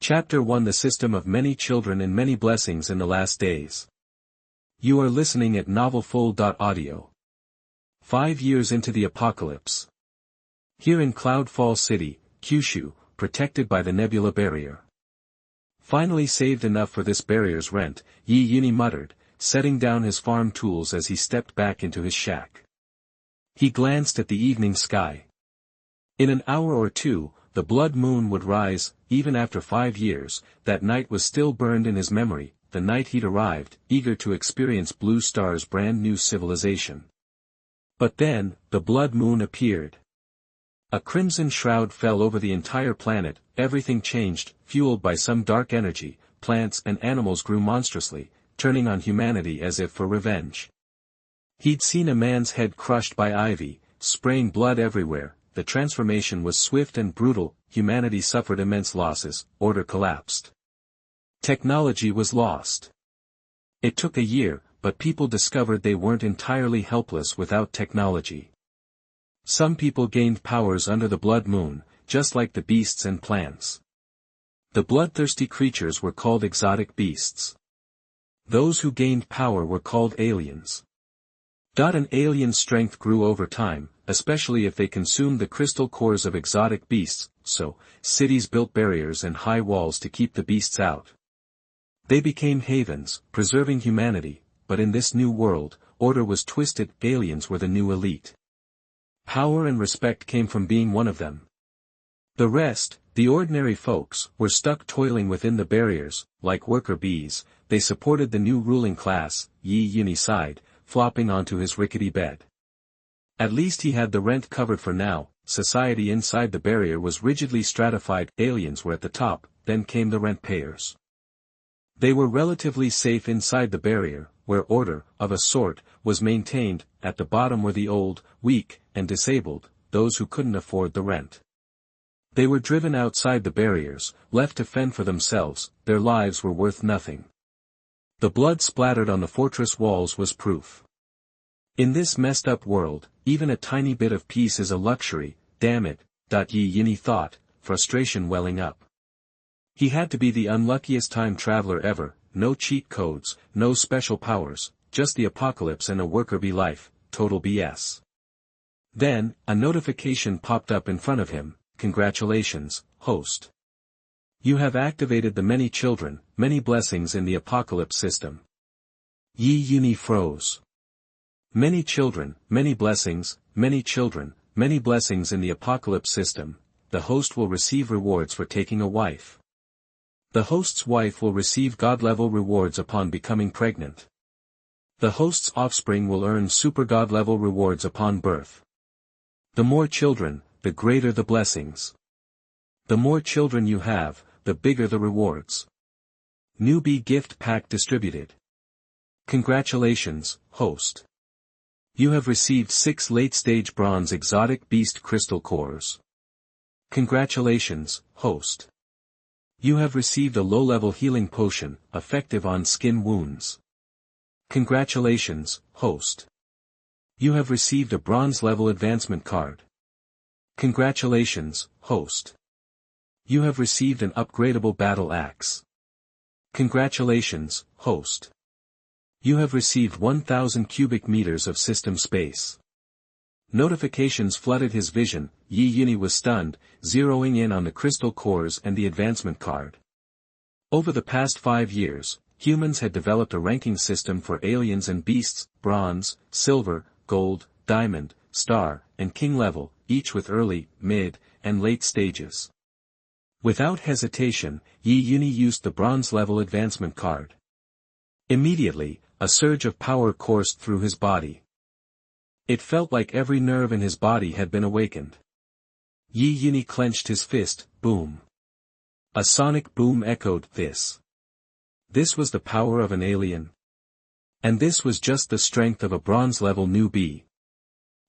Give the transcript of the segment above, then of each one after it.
Chapter 1: The System of Many Children and Many Blessings in the Last Days. You are listening at novelfull.audio. 5 years into the apocalypse. Here in Cloudfall City, Kyushu, protected by the Nebula Barrier. Finally saved enough for this barrier's rent, Yunyi muttered, setting down his farm tools as he stepped back into his shack. He glanced at the evening sky. In an hour or two, the blood moon would rise. Even after 5 years, that night was still burned in his memory, the night he'd arrived, eager to experience Blue Star's brand new civilization. But then, the blood moon appeared. A crimson shroud fell over the entire planet, everything changed, fueled by some dark energy. Plants and animals grew monstrously, turning on humanity as if for revenge. He'd seen a man's head crushed by ivy, spraying blood everywhere. The transformation was swift and brutal. Humanity suffered immense losses, order collapsed. Technology was lost. It took a year, but people discovered they weren't entirely helpless without technology. Some people gained powers under the blood moon, just like the beasts and plants. The bloodthirsty creatures were called exotic beasts. Those who gained power were called aliens. An alien strength grew over time, especially if they consumed the crystal cores of exotic beasts, so cities built barriers and high walls to keep the beasts out. They became havens, preserving humanity, but in this new world, order was twisted. Aliens were the new elite. Power and respect came from being one of them. The rest, the ordinary folks, were stuck toiling within the barriers, like worker bees. They supported the new ruling class. Yunyi sighed, flopping onto his rickety bed. At least he had the rent covered for now. Society inside the barrier was rigidly stratified. Aliens were at the top, then came the rent payers. They were relatively safe inside the barrier, where order, of a sort, was maintained. At the bottom were the old, weak, and disabled, those who couldn't afford the rent. They were driven outside the barriers, left to fend for themselves. Their lives were worth nothing. The blood splattered on the fortress walls was proof. In this messed up world, even a tiny bit of peace is a luxury. Damn it, Yunyi thought, frustration welling up. He had to be the unluckiest time traveler ever. No cheat codes, no special powers, just the apocalypse and a worker bee life, total BS. Then, a notification popped up in front of him. Congratulations, host. You have activated the many children, many blessings in the apocalypse system. Yunyi froze. Many children, many blessings, many children, many blessings in the apocalypse system. The host will receive rewards for taking a wife. The host's wife will receive god-level rewards upon becoming pregnant. The host's offspring will earn super god-level rewards upon birth. The more children, the greater the blessings. The more children you have, the bigger the rewards. Newbie gift pack distributed. Congratulations, host. You have received 6 late-stage bronze exotic beast crystal cores. Congratulations, host. You have received a low-level healing potion, effective on skin wounds. Congratulations, host. You have received a bronze-level advancement card. Congratulations, host. You have received an upgradable battle axe. Congratulations, host. You have received 1,000 cubic meters of system space. Notifications flooded his vision. Yunyi was stunned, zeroing in on the crystal cores and the advancement card. Over the past 5 years, humans had developed a ranking system for aliens and beasts: bronze, silver, gold, diamond, star, and king level, each with early, mid, and late stages. Without hesitation, Yunyi used the bronze level advancement card. Immediately, a surge of power coursed through his body. It felt like every nerve in his body had been awakened. Yunyi clenched his fist. Boom. A sonic boom echoed. This was the power of an alien. And this was just the strength of a bronze-level newbie.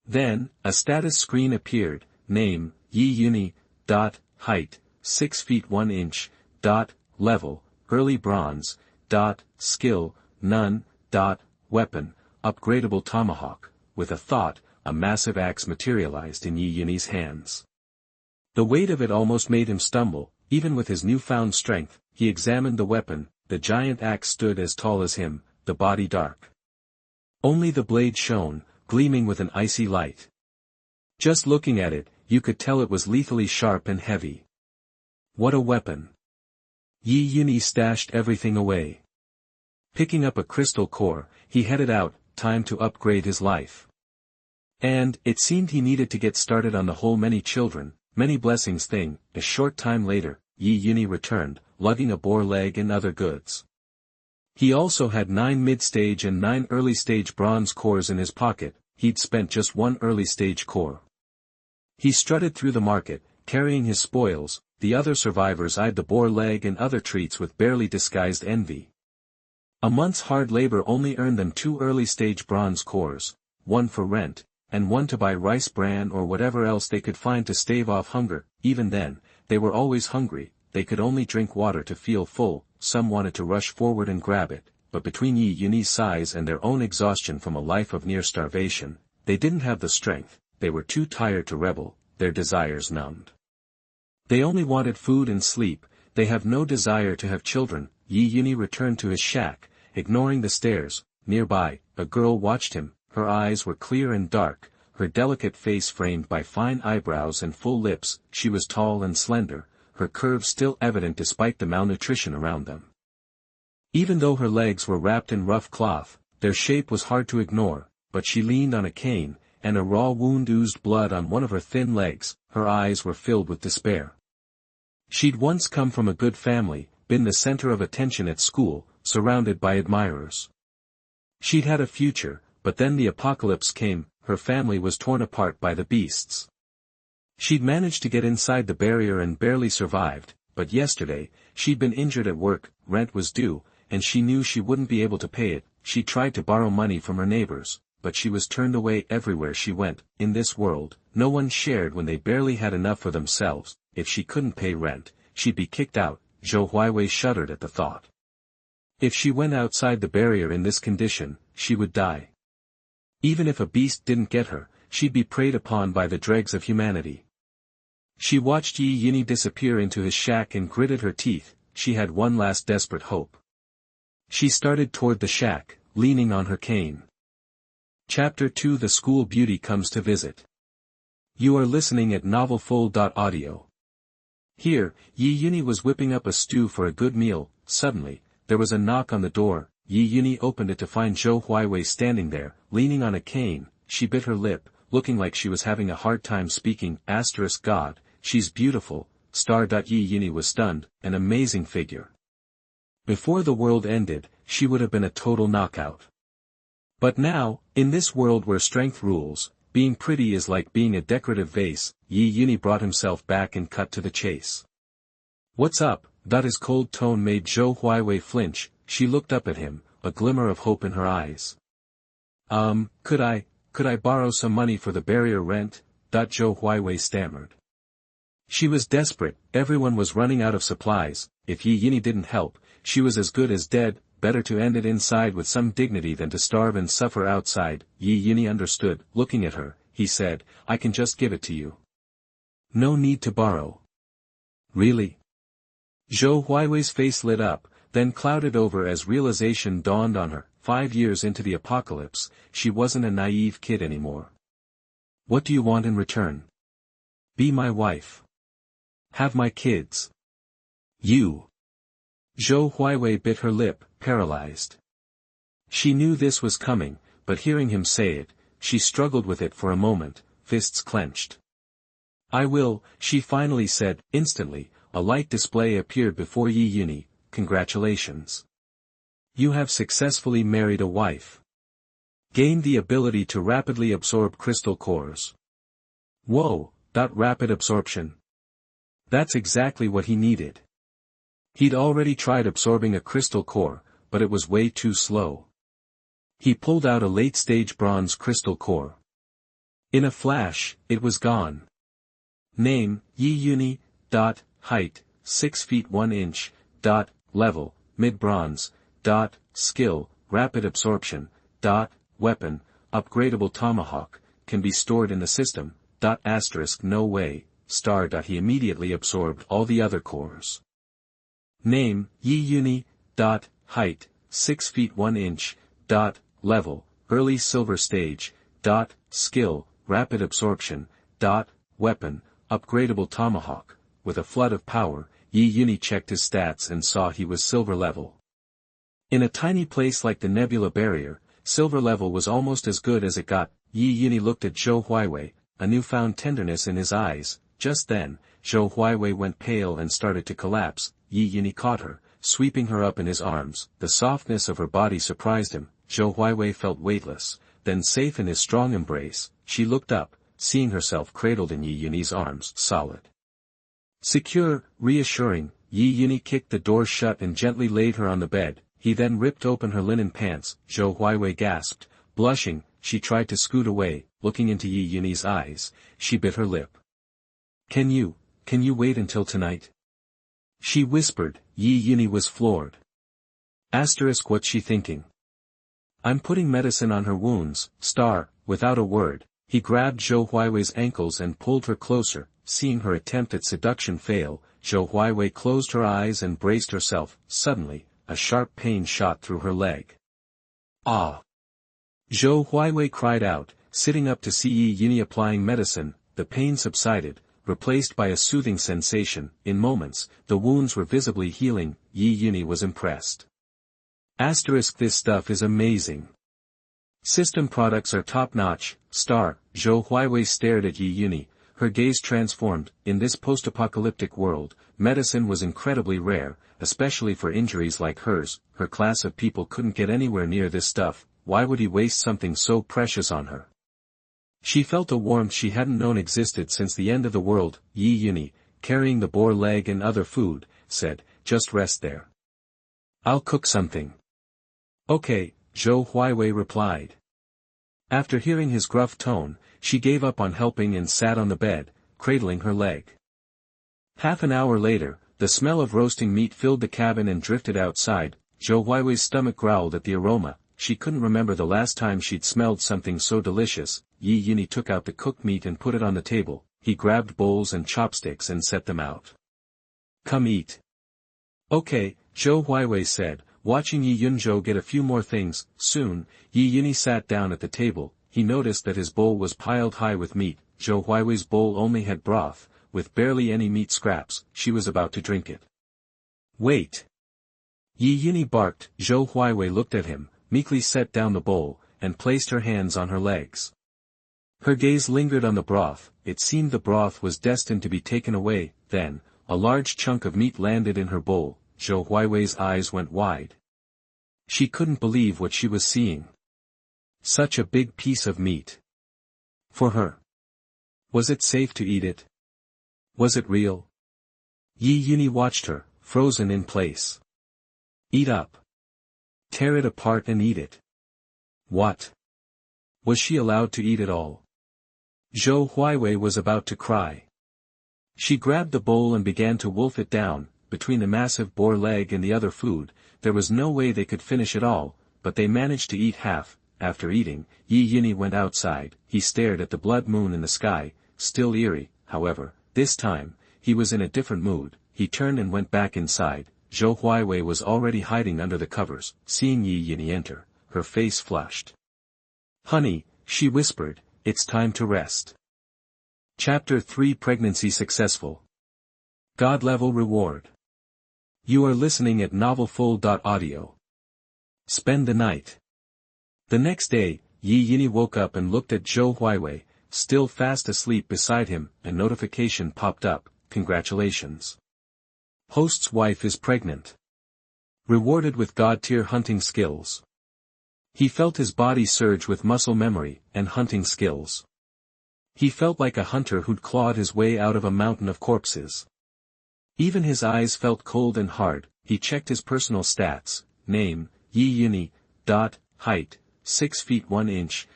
Then, a status screen appeared. Name, Yunyi. Height, 6 feet 1 inch. Level, early bronze. Skill, none. Weapon, upgradable tomahawk. With a thought, a massive axe materialized in Yunyi's hands. The weight of it almost made him stumble. even with his newfound strength, he examined the weapon. The giant axe stood as tall as him, the body dark. Only the blade shone, gleaming with an icy light. Just looking at it, you could tell it was lethally sharp and heavy. What a weapon! Yunyi stashed everything away. Picking up a crystal core, he headed out, time to upgrade his life. And, it seemed he needed to get started on the whole many children, many blessings thing. A short time later, Yunyi returned, lugging a boar leg and other goods. He also had 9 mid-stage and 9 early-stage bronze cores in his pocket. He'd spent just 1 early-stage core. He strutted through the market, carrying his spoils. The other survivors eyed the boar leg and other treats with barely disguised envy. A month's hard labor only earned them 2 early-stage bronze cores, 1 for rent, and 1 to buy rice bran or whatever else they could find to stave off hunger. Even then, they were always hungry. They could only drink water to feel full. Some wanted to rush forward and grab it, but between Yunyi's size and their own exhaustion from a life of near starvation, they didn't have the strength. They were too tired to rebel, their desires numbed. They only wanted food and sleep. They have no desire to have children. Yunyi returned to his shack, ignoring the stares. Nearby, a girl watched him. Her eyes were clear and dark, her delicate face framed by fine eyebrows and full lips. She was tall and slender, her curves still evident despite the malnutrition around them. Even though her legs were wrapped in rough cloth, their shape was hard to ignore, but she leaned on a cane, and a raw wound oozed blood on one of her thin legs. Her eyes were filled with despair. She'd once come from a good family, been the center of attention at school, surrounded by admirers. She'd had a future, but then the apocalypse came. Her family was torn apart by the beasts. She'd managed to get inside the barrier and barely survived, but yesterday, she'd been injured at work. Rent was due, and she knew she wouldn't be able to pay it. She tried to borrow money from her neighbors, but she was turned away everywhere she went. In this world, no one shared when they barely had enough for themselves. If she couldn't pay rent, she'd be kicked out. Zhou Huiwei shuddered at the thought. If she went outside the barrier in this condition, she would die. Even if a beast didn't get her, she'd be preyed upon by the dregs of humanity. She watched Yunyi disappear into his shack and gritted her teeth. She had one last desperate hope. She started toward the shack, leaning on her cane. Chapter 2: The School Beauty Comes to Visit. You are listening at novelfull.audio. Here, Yunyi was whipping up a stew for a good meal. Suddenly, there was a knock on the door. Yunyi opened it to find Zhou Huiwei standing there, leaning on a cane. She bit her lip, looking like she was having a hard time speaking. God, she's beautiful. Yunyi was stunned. An amazing figure. Before the world ended, she would have been a total knockout. But now, in this world where strength rules, being pretty is like being a decorative vase. Yunyi brought himself back and cut to the chase. What's up? His cold tone made Zhou Huiwei flinch. She looked up at him, a glimmer of hope in her eyes. Could I borrow some money for the barrier rent? Zhou Huiwei stammered. She was desperate. Everyone was running out of supplies. If Yunyi didn't help, she was as good as dead. Better to end it inside with some dignity than to starve and suffer outside. Yunyi understood. Looking at her, he said, I can just give it to you. No need to borrow. Really? Zhou Huiwei's face lit up, then clouded over as realization dawned on her. 5 years into the apocalypse, she wasn't a naive kid anymore. What do you want in return? Be my wife. Have my kids. You. Zhou Huiwei bit her lip, paralyzed. She knew this was coming, but hearing him say it, she struggled with it for a moment, fists clenched. I will, she finally said. Instantly, a light display appeared before Yunyi. Congratulations. You have successfully married a wife. Gained the ability to rapidly absorb crystal cores. Whoa, that rapid absorption. That's exactly what he needed. He'd already tried absorbing a crystal core, but it was way too slow. He pulled out a late-stage bronze crystal core. In a flash, it was gone. Name, Yunyi. Height, 6 feet 1 inch. Level, mid-bronze. Skill, rapid absorption. Weapon, upgradable tomahawk, can be stored in the system. No way. star. He immediately absorbed all the other cores. Name, Yunyi. Height, 6 feet 1 inch. Level, early silver stage. Skill, rapid absorption. Weapon, upgradable tomahawk. With a flood of power, Yunyi checked his stats and saw he was silver level. In a tiny place like the Nebula Barrier, silver level was almost as good as it got. Yunyi looked at Zhou Huiwei, a newfound tenderness in his eyes. Just then, Zhou Huiwei went pale and started to collapse. Yunyi caught her, sweeping her up in his arms. The softness of her body surprised him. Zhou Huiwei felt weightless, then safe in his strong embrace. She looked up, seeing herself cradled in Yunyi's arms, solid, secure, reassuring. Yunyi kicked the door shut and gently laid her on the bed. He then ripped open her linen pants. Zhou Huiwei gasped. Blushing, she tried to scoot away. Looking into Yunyi's eyes, she bit her lip. Can you wait until tonight? She whispered. Yunyi was floored. What's she thinking? I'm putting medicine on her wounds, star. Without a word, he grabbed Zhou Huiwei's ankles and pulled her closer. Seeing her attempt at seduction fail, Zhou Huiwei closed her eyes and braced herself. Suddenly, a sharp pain shot through her leg. Ah! Zhou Huiwei cried out, sitting up to see Yunyi applying medicine. The pain subsided, replaced by a soothing sensation. In moments, the wounds were visibly healing. Yunyi was impressed. This stuff is amazing. System products are top-notch, star. Zhou Huiwei stared at Yunyi, her gaze transformed. In this post-apocalyptic world, medicine was incredibly rare, especially for injuries like hers. Her class of people couldn't get anywhere near this stuff. Why would he waste something so precious on her? She felt a warmth she hadn't known existed since the end of the world. Yunyi, carrying the boar leg and other food, said, just rest there. I'll cook something. Okay, Zhou Huiwei replied. After hearing his gruff tone, she gave up on helping and sat on the bed, cradling her leg. Half an hour later, the smell of roasting meat filled the cabin and drifted outside. Zhou Huiwei's stomach growled at the aroma. She couldn't remember the last time she'd smelled something so delicious. Yunyi took out the cooked meat and put it on the table. He grabbed bowls and chopsticks and set them out. Come eat. Okay, Zhou Huiwei said, watching Yunyi get a few more things. Soon, Yunyi sat down at the table. He noticed that his bowl was piled high with meat. Zhou Huiwei's bowl only had broth, with barely any meat scraps. She was about to drink it. Wait! Yunyi barked. Zhou Huiwei looked at him, meekly set down the bowl, and placed her hands on her legs. Her gaze lingered on the broth. It seemed the broth was destined to be taken away. Then, a large chunk of meat landed in her bowl. Zhou Huiwei's eyes went wide. She couldn't believe what she was seeing. Such a big piece of meat. For her. Was it safe to eat it? Was it real? Yunyi watched her, frozen in place. Eat up. Tear it apart and eat it. What? Was she allowed to eat it all? Zhou Huiwei was about to cry. She grabbed the bowl and began to wolf it down. Between the massive boar leg and the other food, there was no way they could finish it all, but they managed to eat half. After eating, Yunyi went outside. He stared at the blood moon in the sky, still eerie. However, this time, he was in a different mood. He turned and went back inside. Zhou Huiwei was already hiding under the covers. Seeing Yunyi enter, her face flushed. Honey, she whispered, it's time to rest. Chapter 3 Pregnancy Successful. God-level reward. You are listening at novelfull.audio. Spend the night. The next day, Yunyi woke up and looked at Zhou Huiwei, still fast asleep beside him. A notification popped up. Congratulations. Host's wife is pregnant. Rewarded with God-tier hunting skills. He felt his body surge with muscle memory and hunting skills. He felt like a hunter who'd clawed his way out of a mountain of corpses. Even his eyes felt cold and hard. He checked his personal stats. Name, Yunyi. Height, 6 feet 1 inch.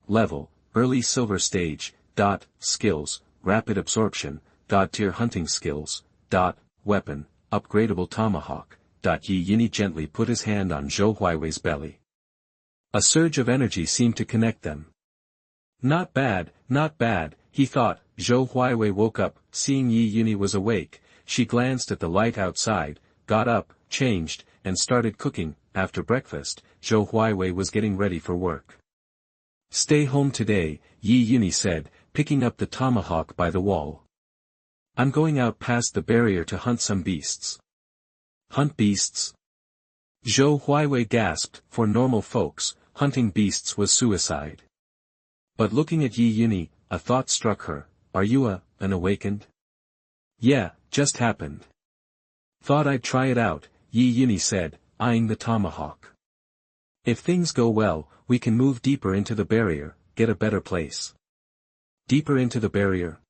Level, early silver stage. Skills, rapid absorption. God-tier hunting skills. Weapon, upgradable tomahawk. Yunyi gently put his hand on Zhou Huiwei's belly. A surge of energy seemed to connect them. Not bad, he thought. Zhou Huiwei woke up, seeing Yunyi was awake. She glanced at the light outside, got up, changed, and started cooking. After breakfast, Zhou Huiwei was getting ready for work. "Stay home today," Yunyi said, picking up the tomahawk by the wall. "I'm going out past the barrier to hunt some beasts." "Hunt beasts?" Zhou Huiwei gasped. For normal folks, hunting beasts was suicide. But looking at Yunyi, a thought struck her. "Are you an awakened?" "Yeah, just happened. Thought I'd try it out," Yunyi said, eyeing the tomahawk. "If things go well, we can move deeper into the barrier, get a better place." Deeper into the barrier?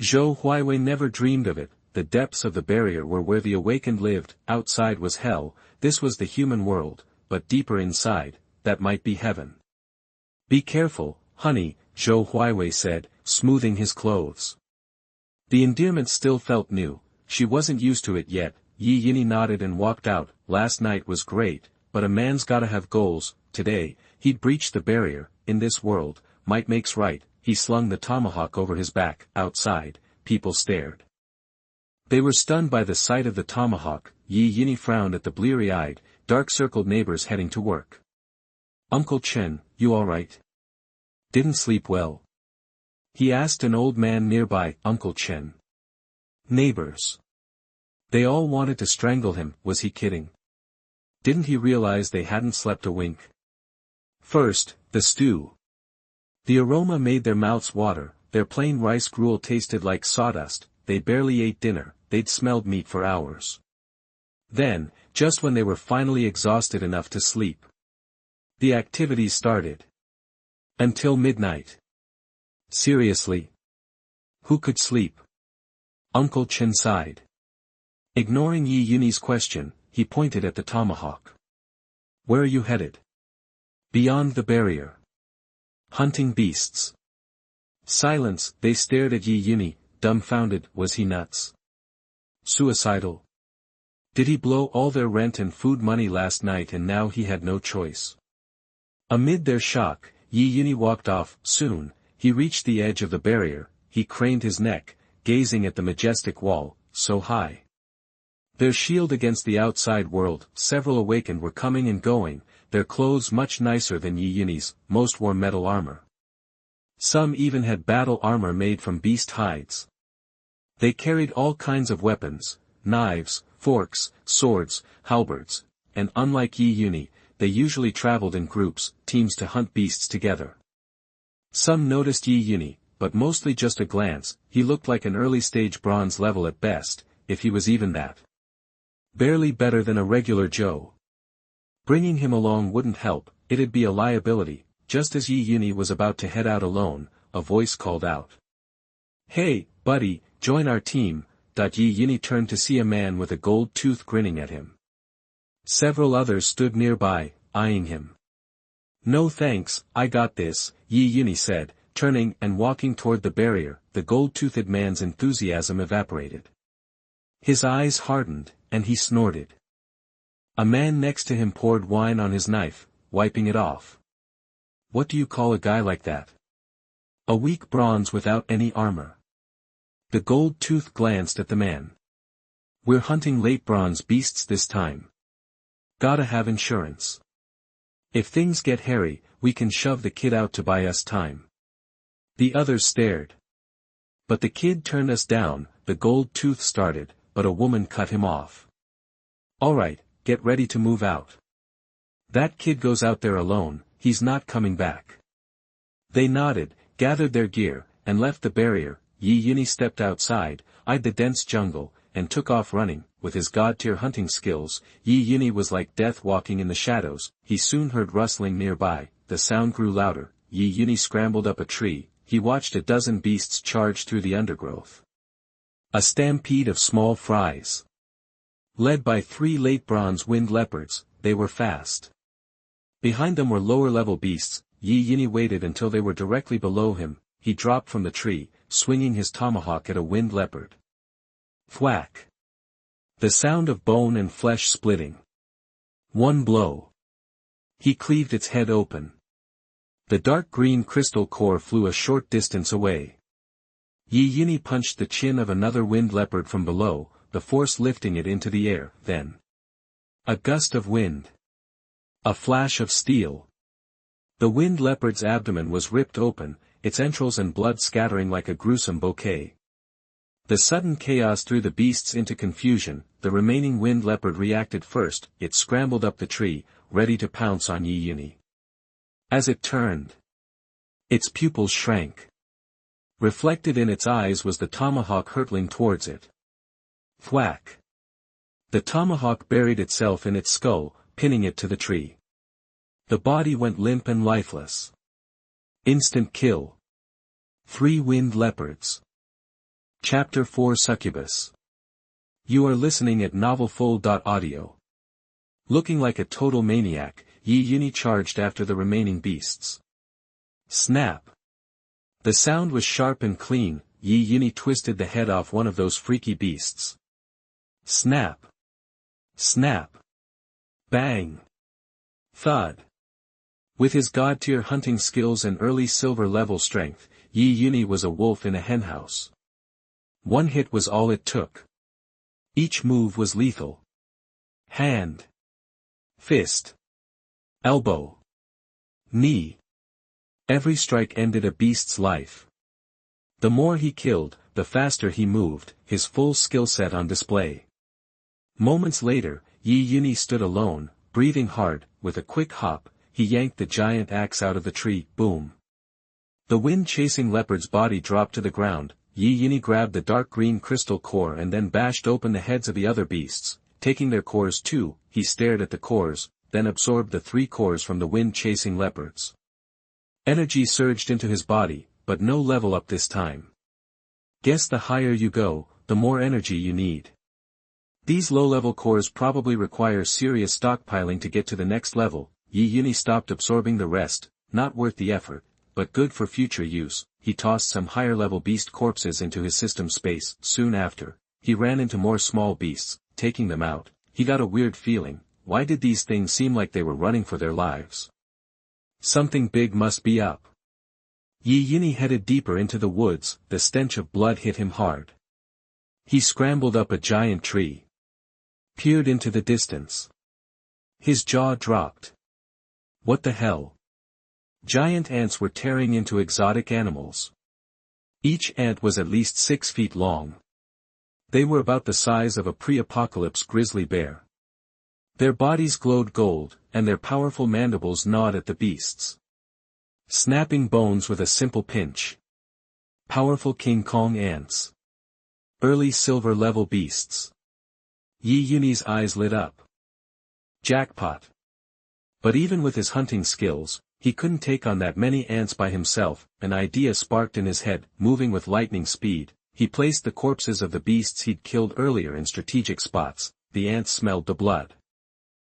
Zhou Huiwei never dreamed of it. The depths of the barrier were where the awakened lived. Outside was hell, this was the human world, but deeper inside, that might be heaven. "Be careful, honey," Zhou Huiwei said, smoothing his clothes. The endearment still felt new. She wasn't used to it yet. Yunyi nodded and walked out. Last night was great, but a man's gotta have goals. Today, he'd breach the barrier. In this world, might makes right. He slung the tomahawk over his back. Outside, people stared. They were stunned by the sight of the tomahawk. Yunyi frowned at the bleary-eyed, dark-circled neighbors heading to work. "Uncle Chen, you alright? Didn't sleep well?" he asked an old man nearby. Uncle Chen. Neighbors. They all wanted to strangle him. Was he kidding? Didn't he realize they hadn't slept a wink? First, the stew. The aroma made their mouths water. Their plain rice gruel tasted like sawdust. They barely ate dinner. They'd smelled meat for hours. Then, just when they were finally exhausted enough to sleep, the activities started. Until midnight. Seriously? Who could sleep? Uncle Chen sighed. Ignoring Yunyi's question, he pointed at the tomahawk. "Where are you headed?" "Beyond the barrier. Hunting beasts." Silence. They stared at Yunyi, dumbfounded. Was he nuts? Suicidal? Did he blow all their rent and food money last night and now he had no choice? Amid their shock, Yunyi walked off. Soon, he reached the edge of the barrier. He craned his neck, gazing at the majestic wall, so high. Their shield against the outside world. Several awakened were coming and going, their clothes much nicer than Yunyi's. Most wore metal armor. Some even had battle armor made from beast hides. They carried all kinds of weapons, knives, forks, swords, halberds, and unlike Yunyi, they usually traveled in groups, teams to hunt beasts together. Some noticed Yunyi, but mostly just a glance. He looked like an early-stage bronze level at best, if he was even that. Barely better than a regular Joe. Bringing him along wouldn't help, it'd be a liability. Just as Yunyi was about to head out alone, a voice called out. "Hey, buddy, join our team." Yunyi turned to see a man with a gold tooth grinning at him. Several others stood nearby, eyeing him. "No thanks, I got this," Yunyi said, turning and walking toward the barrier. The gold-toothed man's enthusiasm evaporated. His eyes hardened, and he snorted. A man next to him poured wine on his knife, wiping it off. "What do you call a guy like that?" "A weak bronze without any armor." The gold tooth glanced at the man. "We're hunting late bronze beasts this time. Gotta have insurance. If things get hairy, we can shove the kid out to buy us time." The others stared. "But the kid turned us down," the gold tooth started, but a woman cut him off. "Alright, get ready to move out. That kid goes out there alone, he's not coming back." They nodded, gathered their gear, and left the barrier. Yunyi stepped outside, eyed the dense jungle, and took off running. With his god-tier hunting skills, Yunyi was like death walking in the shadows. He soon heard rustling nearby. The sound grew louder. Yunyi scrambled up a tree. He watched a dozen beasts charge through the undergrowth. A stampede of small fries. Led by 3 late bronze winged leopards, they were fast. Behind them were lower-level beasts. Yunyi waited until they were directly below him. He dropped from the tree, swinging his tomahawk at a winged leopard. Thwack! The sound of bone and flesh splitting. One blow. He cleaved its head open. The dark green crystal core flew a short distance away. Yunyi punched the chin of another wind leopard from below, the force lifting it into the air, then a gust of wind. A flash of steel. The wind leopard's abdomen was ripped open, its entrails and blood scattering like a gruesome bouquet. The sudden chaos threw the beasts into confusion. The remaining wind leopard reacted first. It scrambled up the tree, ready to pounce on Yunyi. As it turned, its pupils shrank. Reflected in its eyes was the tomahawk hurtling towards it. Thwack! The tomahawk buried itself in its skull, pinning it to the tree. The body went limp and lifeless. Instant kill. 3 wind leopards. Chapter 4 Succubus. You are listening at novelfull.audio. Looking like a total maniac, Yunyi charged after the remaining beasts. Snap! The sound was sharp and clean. Yunyi twisted the head off one of those freaky beasts. Snap! Snap! Bang! Thud! With his god-tier hunting skills and early silver-level strength, Yunyi was a wolf in a henhouse. One hit was all it took. Each move was lethal. Hand. Fist. Elbow. Knee. Every strike ended a beast's life. The more he killed, the faster he moved, his full skill set on display. Moments later, Yunyi stood alone, breathing hard. With a quick hop, he yanked the giant axe out of the tree. Boom! The wind-chasing leopard's body dropped to the ground. Yunyi grabbed the dark green crystal core and then bashed open the heads of the other beasts. Taking their cores too, he stared at the cores, then absorbed the 3 cores from the wind-chasing leopards. Energy surged into his body, but no level up this time. Guess the higher you go, the more energy you need. These low-level cores probably require serious stockpiling to get to the next level. Yunyi stopped absorbing the rest, not worth the effort, but good for future use. He tossed some higher-level beast corpses into his system space. Soon after, he ran into more small beasts, taking them out. He got a weird feeling. Why did these things seem like they were running for their lives? Something big must be up. Yunyi headed deeper into the woods. The stench of blood hit him hard. He scrambled up a giant tree. Peered into the distance. His jaw dropped. What the hell? Giant ants were tearing into exotic animals. Each ant was at least 6 feet long. They were about the size of a pre-apocalypse grizzly bear. Their bodies glowed gold, and their powerful mandibles gnawed at the beasts. Snapping bones with a simple pinch. Powerful King Kong ants. Early silver-level beasts. Yunyi's eyes lit up. Jackpot. But even with his hunting skills, he couldn't take on that many ants by himself. An idea sparked in his head. Moving with lightning speed, he placed the corpses of the beasts he'd killed earlier in strategic spots. The ants smelled the blood.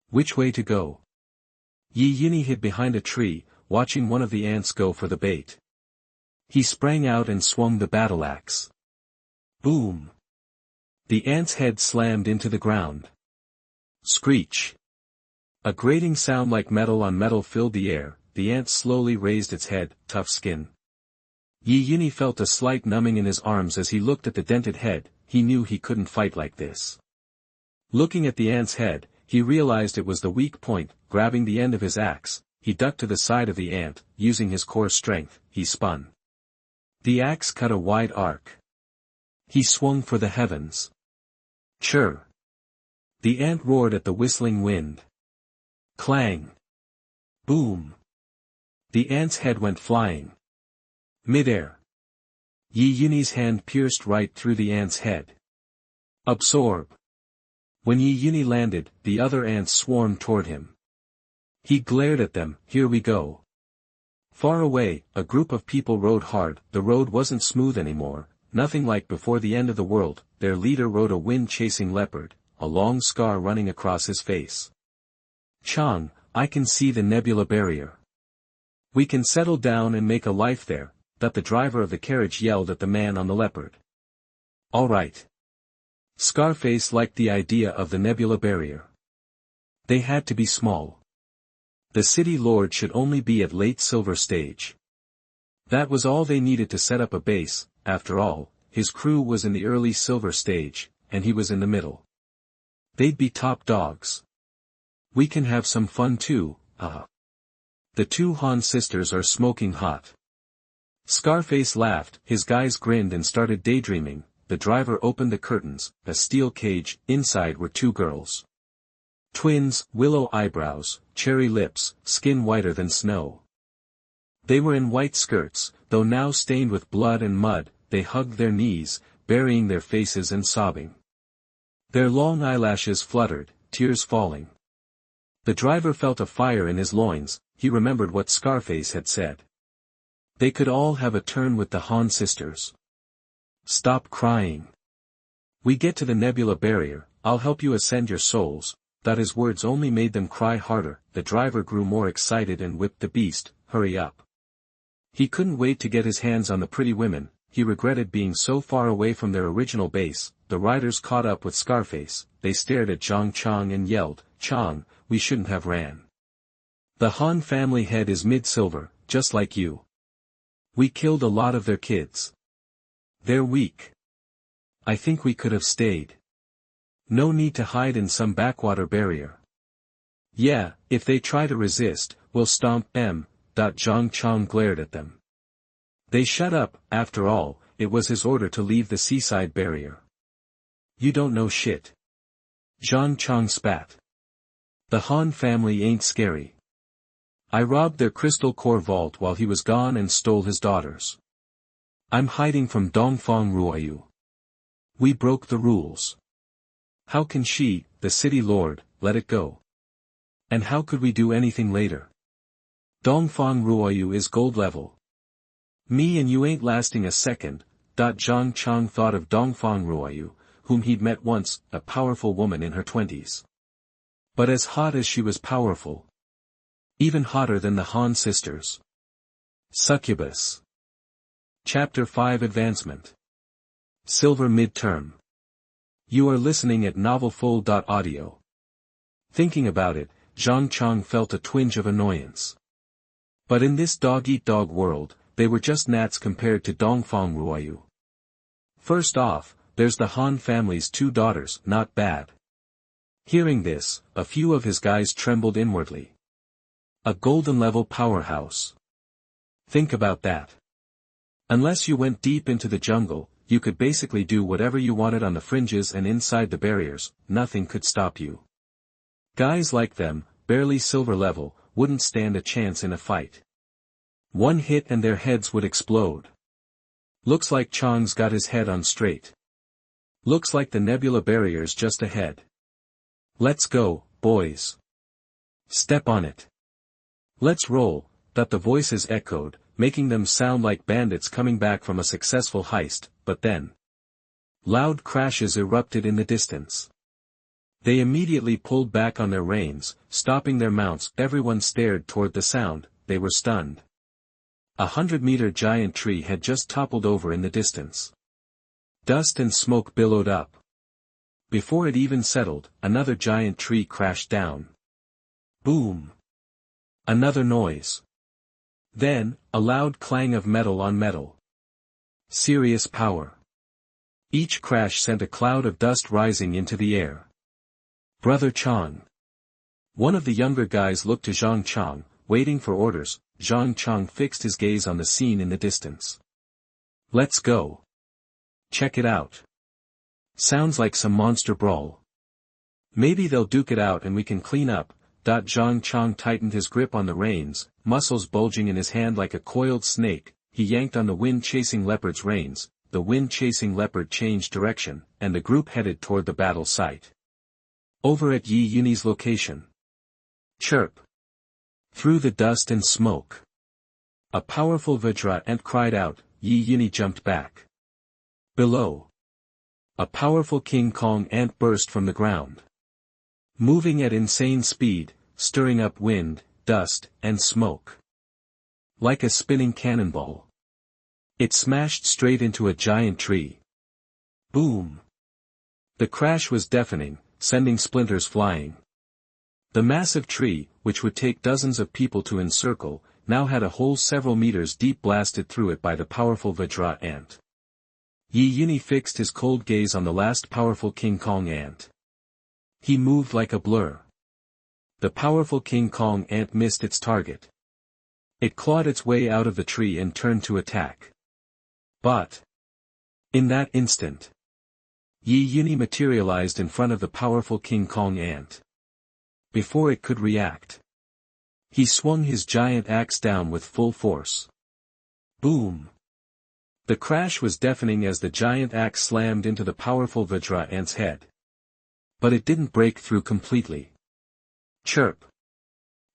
Which way to go? Yunyi hid behind a tree, watching one of the ants go for the bait. He sprang out and swung the battle axe. Boom! The ant's head slammed into the ground. Screech! A grating sound like metal on metal filled the air. The ant slowly raised its head. Tough skin. Yunyi felt a slight numbing in his arms as he looked at the dented head. He knew he couldn't fight like this. Looking at the ant's head, he realized it was the weak point. Grabbing the end of his axe, he ducked to the side of the ant. Using his core strength, he spun. The axe cut a wide arc. He swung for the heavens. Chirr! The ant roared at the whistling wind. Clang! Boom! The ant's head went flying. Midair. Yunyi's hand pierced right through the ant's head. Absorb! When Yunyi landed, the other ants swarmed toward him. He glared at them. Here we go. Far away, a group of people rode hard. The road wasn't smooth anymore, nothing like before the end of the world. Their leader rode a wind-chasing leopard, a long scar running across his face. Chang, I can see the nebula barrier. We can settle down and make a life there, that the driver of the carriage yelled at the man on the leopard. All right. Scarface liked the idea of the nebula barrier. They had to be small. The city lord should only be at late silver stage. That was all they needed to set up a base. after all, his crew was in the early silver stage, and he was in the middle. They'd be top dogs. We can have some fun too, The two Han sisters are smoking hot. Scarface laughed, his guys grinned and started daydreaming. The driver opened the curtains, a steel cage, inside were two girls. Twins, willow eyebrows, cherry lips, skin whiter than snow. They were in white skirts, though now stained with blood and mud. They hugged their knees, burying their faces and sobbing. Their long eyelashes fluttered, tears falling. The driver felt a fire in his loins. He remembered what Scarface had said. They could all have a turn with the Han sisters. Stop crying. We get to the nebula barrier, I'll help you ascend your souls. That his words only made them cry harder. The driver grew more excited and whipped the beast. Hurry up. He couldn't wait to get his hands on the pretty women. He regretted being so far away from their original base. The riders caught up with Scarface. They stared at Zhang Chang and yelled, "Chang, we shouldn't have ran. The Han family head is mid-silver, just like you. We killed a lot of their kids. They're weak. I think we could have stayed. No need to hide in some backwater barrier. Yeah, if they try to resist, we'll stomp them." Zhang Chang glared at them. They shut up. After all, it was his order to leave the seaside barrier. You don't know shit. Zhang Chang spat. The Han family ain't scary. I robbed their crystal core vault while he was gone and stole his daughters. I'm hiding from Dongfang Ruoyu. We broke the rules. How can she, the city lord, let it go? And how could we do anything later? Dongfang Ruoyu is gold level. Me and you ain't lasting a second. Zhang Chang thought of Dongfang Ruoyu, whom he'd met once, a powerful woman in her 20s. But as hot as she was powerful. Even hotter than the Han sisters. Succubus. Chapter 5 Advancement. Silver Midterm. You are listening at novelfull.audio. Thinking about it, Zhang Chang felt a twinge of annoyance. But in this dog-eat-dog world, they were just gnats compared to Dongfang Ruoyu. First off, there's the Han family's two daughters, not bad. Hearing this, a few of his guys trembled inwardly. A golden-level powerhouse. Think about that. Unless you went deep into the jungle, you could basically do whatever you wanted on the fringes and inside the barriers. Nothing could stop you. Guys like them, barely silver level, wouldn't stand a chance in a fight. One hit and their heads would explode. Looks like Chang's got his head on straight. Looks like the nebula barrier's just ahead. Let's go, boys. Step on it. Let's roll. That the voices echoed, making them sound like bandits coming back from a successful heist, but then loud crashes erupted in the distance. They immediately pulled back on their reins, stopping their mounts. Everyone stared toward the sound. They were stunned. 100-meter giant tree had just toppled over in the distance. Dust and smoke billowed up. Before it even settled, another giant tree crashed down. Boom! Another noise. Then, a loud clang of metal on metal. Serious power. Each crash sent a cloud of dust rising into the air. Brother Chang. One of the younger guys looked to Zhang Chang, waiting for orders. Zhang Chang fixed his gaze on the scene in the distance. Let's go. Check it out. Sounds like some monster brawl. Maybe they'll duke it out and we can clean up. Zhang Chang tightened his grip on the reins, muscles bulging in his hand like a coiled snake. He yanked on the wind-chasing leopard's reins. The wind-chasing leopard changed direction, and the group headed toward the battle site. Over at Yunyi's location. Chirp. Through the dust and smoke. A powerful Vajra ant cried out. Yunyi jumped back. Below. A powerful King Kong ant burst from the ground. Moving at insane speed, stirring up wind, dust, and smoke. Like a spinning cannonball. It smashed straight into a giant tree. Boom! The crash was deafening, sending splinters flying. The massive tree, which would take dozens of people to encircle, now had a hole several meters deep blasted through it by the powerful Vajra ant. Yunyi fixed his cold gaze on the last powerful King Kong ant. He moved like a blur. The powerful King Kong ant missed its target. It clawed its way out of the tree and turned to attack. But in that instant, Yunyi materialized in front of the powerful King Kong ant. Before it could react, he swung his giant axe down with full force. Boom! The crash was deafening as the giant axe slammed into the powerful Vajra ant's head. But it didn't break through completely. Chirp!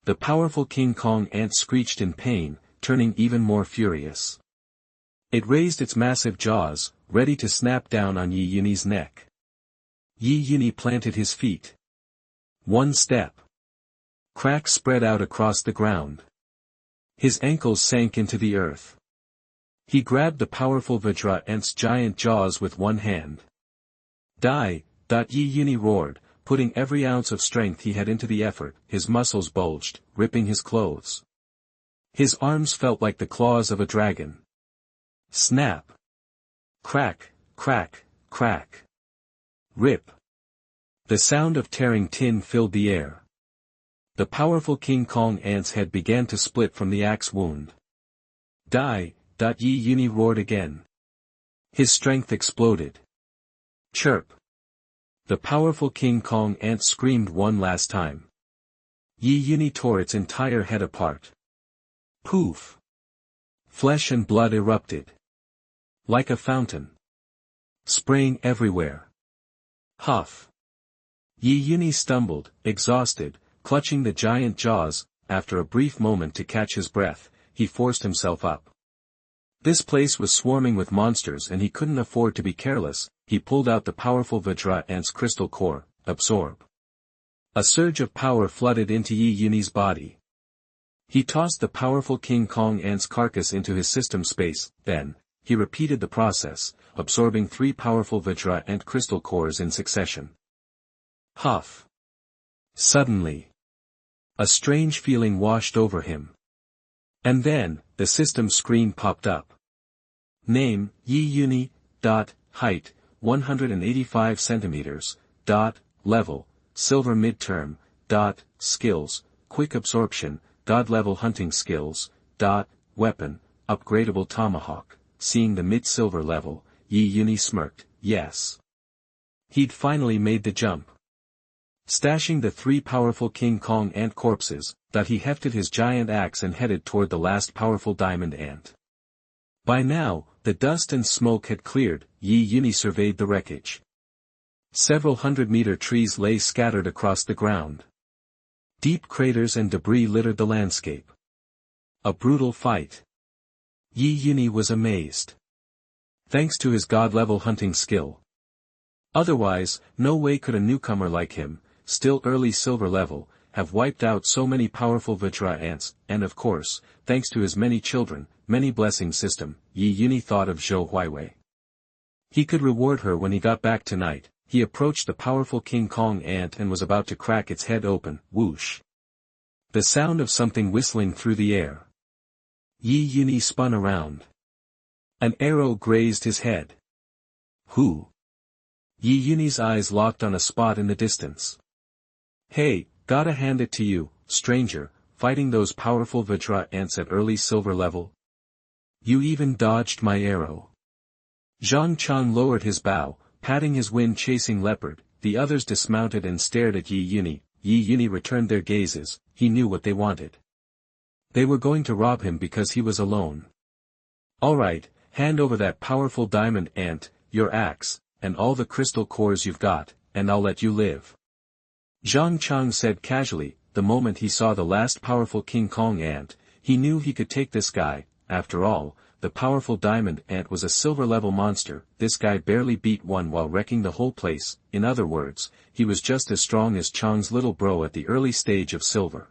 The powerful King Kong ant screeched in pain, turning even more furious. It raised its massive jaws, ready to snap down on Yunyi's neck. Yunyi planted his feet. One step. Cracks spread out across the ground. His ankles sank into the earth. He grabbed the powerful Vajra ant's giant jaws with one hand. Die! Yunyi roared, putting every ounce of strength he had into the effort. His muscles bulged, ripping his clothes. His arms felt like the claws of a dragon. Snap! Crack, crack, crack. Rip! The sound of tearing tin filled the air. The powerful King Kong ant's head began to split from the axe wound. Die! Yunyi roared again. His strength exploded. Chirp! The powerful King Kong ant screamed one last time. Yunyi tore its entire head apart. Poof! Flesh and blood erupted. Like a fountain. Spraying everywhere. Huff! Yunyi stumbled, exhausted, clutching the giant jaws. After a brief moment to catch his breath, he forced himself up. This place was swarming with monsters and he couldn't afford to be careless. He pulled out the powerful Vajra ant's crystal core. Absorb. A surge of power flooded into Yunyi's body. He tossed the powerful King Kong ant's carcass into his system space. Then, he repeated the process, absorbing 3 powerful Vajra ant crystal cores in succession. Huff! Suddenly, a strange feeling washed over him. And then, the system screen popped up. Name, Yunyi. Height, 185 centimeters. Level, Silver midterm. Skills, Quick absorption. Level hunting skills. Weapon, Upgradable tomahawk. Seeing the mid-silver level, Yunyi smirked. Yes. He'd finally made the jump. Stashing the 3 powerful King Kong ant corpses, he hefted his giant axe and headed toward the last powerful diamond ant. By now, the dust and smoke had cleared. Yunyi surveyed the wreckage. Several 100-meter trees lay scattered across the ground. Deep craters and debris littered the landscape. A brutal fight. Yunyi was amazed. Thanks to his god-level hunting skill. Otherwise, no way could a newcomer like him, still early silver level, have wiped out so many powerful Vajra ants, and of course, thanks to his many children, many blessing system. Yunyi thought of Zhou Huiwei. He could reward her when he got back tonight. He approached the powerful King Kong ant and was about to crack its head open. Whoosh! The sound of something whistling through the air. Yunyi spun around. An arrow grazed his head. Who? Yunyi's eyes locked on a spot in the distance. Hey, gotta hand it to you, stranger, fighting those powerful Vajra ants at early silver level. You even dodged my arrow. Zhang Chang lowered his bow, patting his wind-chasing leopard. The others dismounted and stared at Yunyi. Yunyi returned their gazes. He knew what they wanted. They were going to rob him because he was alone. Alright, hand over that powerful diamond ant, your axe, and all the crystal cores you've got, and I'll let you live. Zhang Chang said casually. The moment he saw the last powerful King Kong ant, he knew he could take this guy. After all, the powerful diamond ant was a silver-level monster. This guy barely beat one while wrecking the whole place. In other words, he was just as strong as Chang's little bro at the early stage of silver.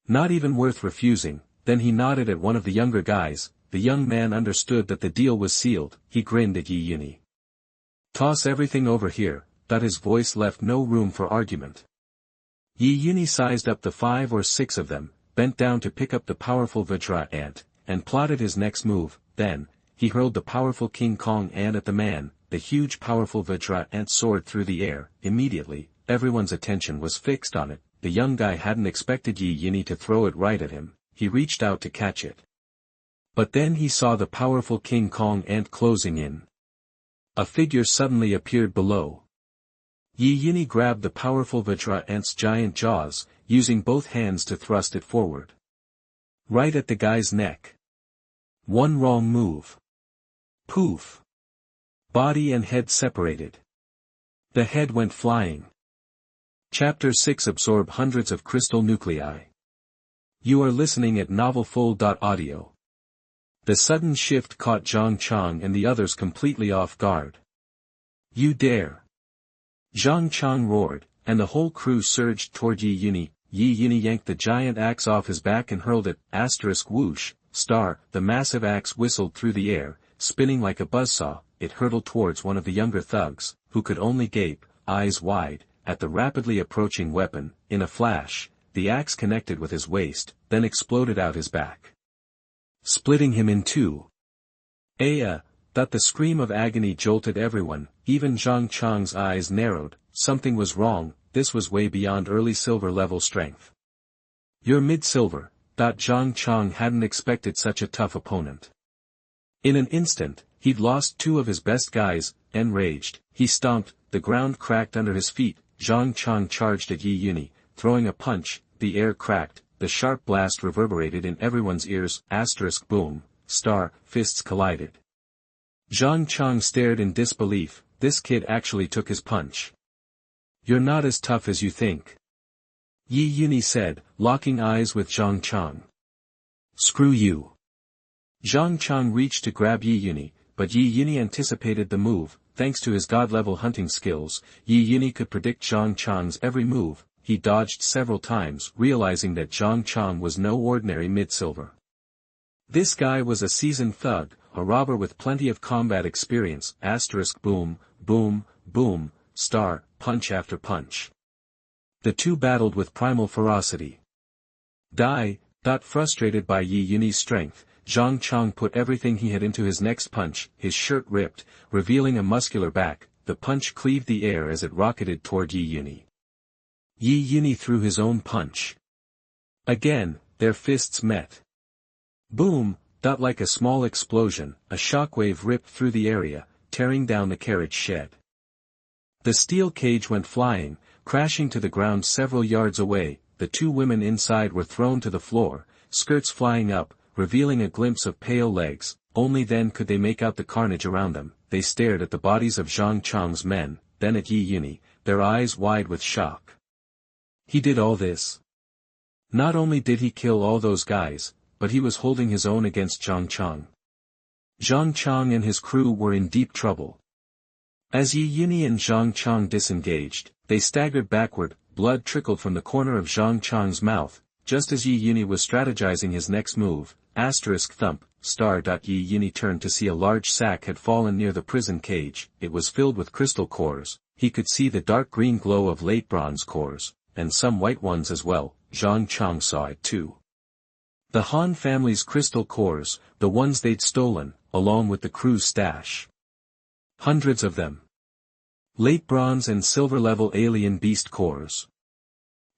Not even worth refusing. Then he nodded at one of the younger guys. The young man understood that the deal was sealed. He grinned at Yunyi. Toss everything over here. His voice left no room for argument. Yunyi sized up the 5 or 6 of them, bent down to pick up the powerful Vajra ant, and plotted his next move. Then, he hurled the powerful King Kong ant at the man. The huge powerful Vajra ant soared through the air. Immediately, everyone's attention was fixed on it. The young guy hadn't expected Yunyi to throw it right at him. He reached out to catch it. But then he saw the powerful King Kong ant closing in. A figure suddenly appeared below. Yunyi grabbed the powerful Vajra ant's giant jaws, using both hands to thrust it forward. Right at the guy's neck. One wrong move. Poof. Body and head separated. The head went flying. Chapter 6 Absorb hundreds of crystal nuclei. You are listening at novelfull.audio. The sudden shift caught Zhang Chang and the others completely off guard. You dare! Zhang Chang roared, and the whole crew surged toward Yunyi. Yunyi yanked the giant axe off his back and hurled it. Whoosh, star, the massive axe whistled through the air, spinning like a buzzsaw. It hurtled towards one of the younger thugs, who could only gape, eyes wide, at the rapidly approaching weapon. In a flash, the axe connected with his waist, then exploded out his back, splitting him in two. That the scream of agony jolted everyone. Even Zhang Chang's eyes narrowed. Something was wrong. This was way beyond early silver level strength. You're mid-silver. Zhang Chang hadn't expected such a tough opponent. In an instant, he'd lost two of his best guys. Enraged, he stomped. The ground cracked under his feet. Zhang Chang charged at Yunyi, throwing a punch. The air cracked. The sharp blast reverberated in everyone's ears. Boom, star, fists collided. Zhang Chang stared in disbelief. This kid actually took his punch. You're not as tough as you think. Yunyi said, locking eyes with Zhang Chang. Screw you. Zhang Chang reached to grab Yunyi, but Yunyi anticipated the move. Thanks to his god-level hunting skills, Yunyi could predict Zhang Chang's every move. He dodged several times, realizing that Zhang Chang was no ordinary mid-silver. This guy was a seasoned thug, a robber with plenty of combat experience. Boom, boom, boom, star, punch after punch. The two battled with primal ferocity. Frustrated by Yunyi's strength, Zhang Chang put everything he had into his next punch. His shirt ripped, revealing a muscular back. The punch cleaved the air as it rocketed toward Yunyi. Yunyi threw his own punch. Again, their fists met. Boom! Like a small explosion, a shockwave ripped through the area, tearing down the carriage shed. The steel cage went flying, crashing to the ground several yards away. The two women inside were thrown to the floor, skirts flying up, revealing a glimpse of pale legs. Only then could they make out the carnage around them. They stared at the bodies of Zhang Chang's men, then at Yunyi, their eyes wide with shock. He did all this. Not only did he kill all those guys, but he was holding his own against Zhang Chang. Zhang Chang and his crew were in deep trouble. As Yunyi and Zhang Chang disengaged, they staggered backward. Blood trickled from the corner of Zhang Chang's mouth. Just as Yunyi was strategizing his next move, thump, star. Yunyi turned to see a large sack had fallen near the prison cage. It was filled with crystal cores. He could see the dark green glow of late bronze cores, and some white ones as well. Zhang Chang saw it too. The Han family's crystal cores, the ones they'd stolen, along with the crew's stash. Hundreds of them. Late bronze and silver-level alien beast cores.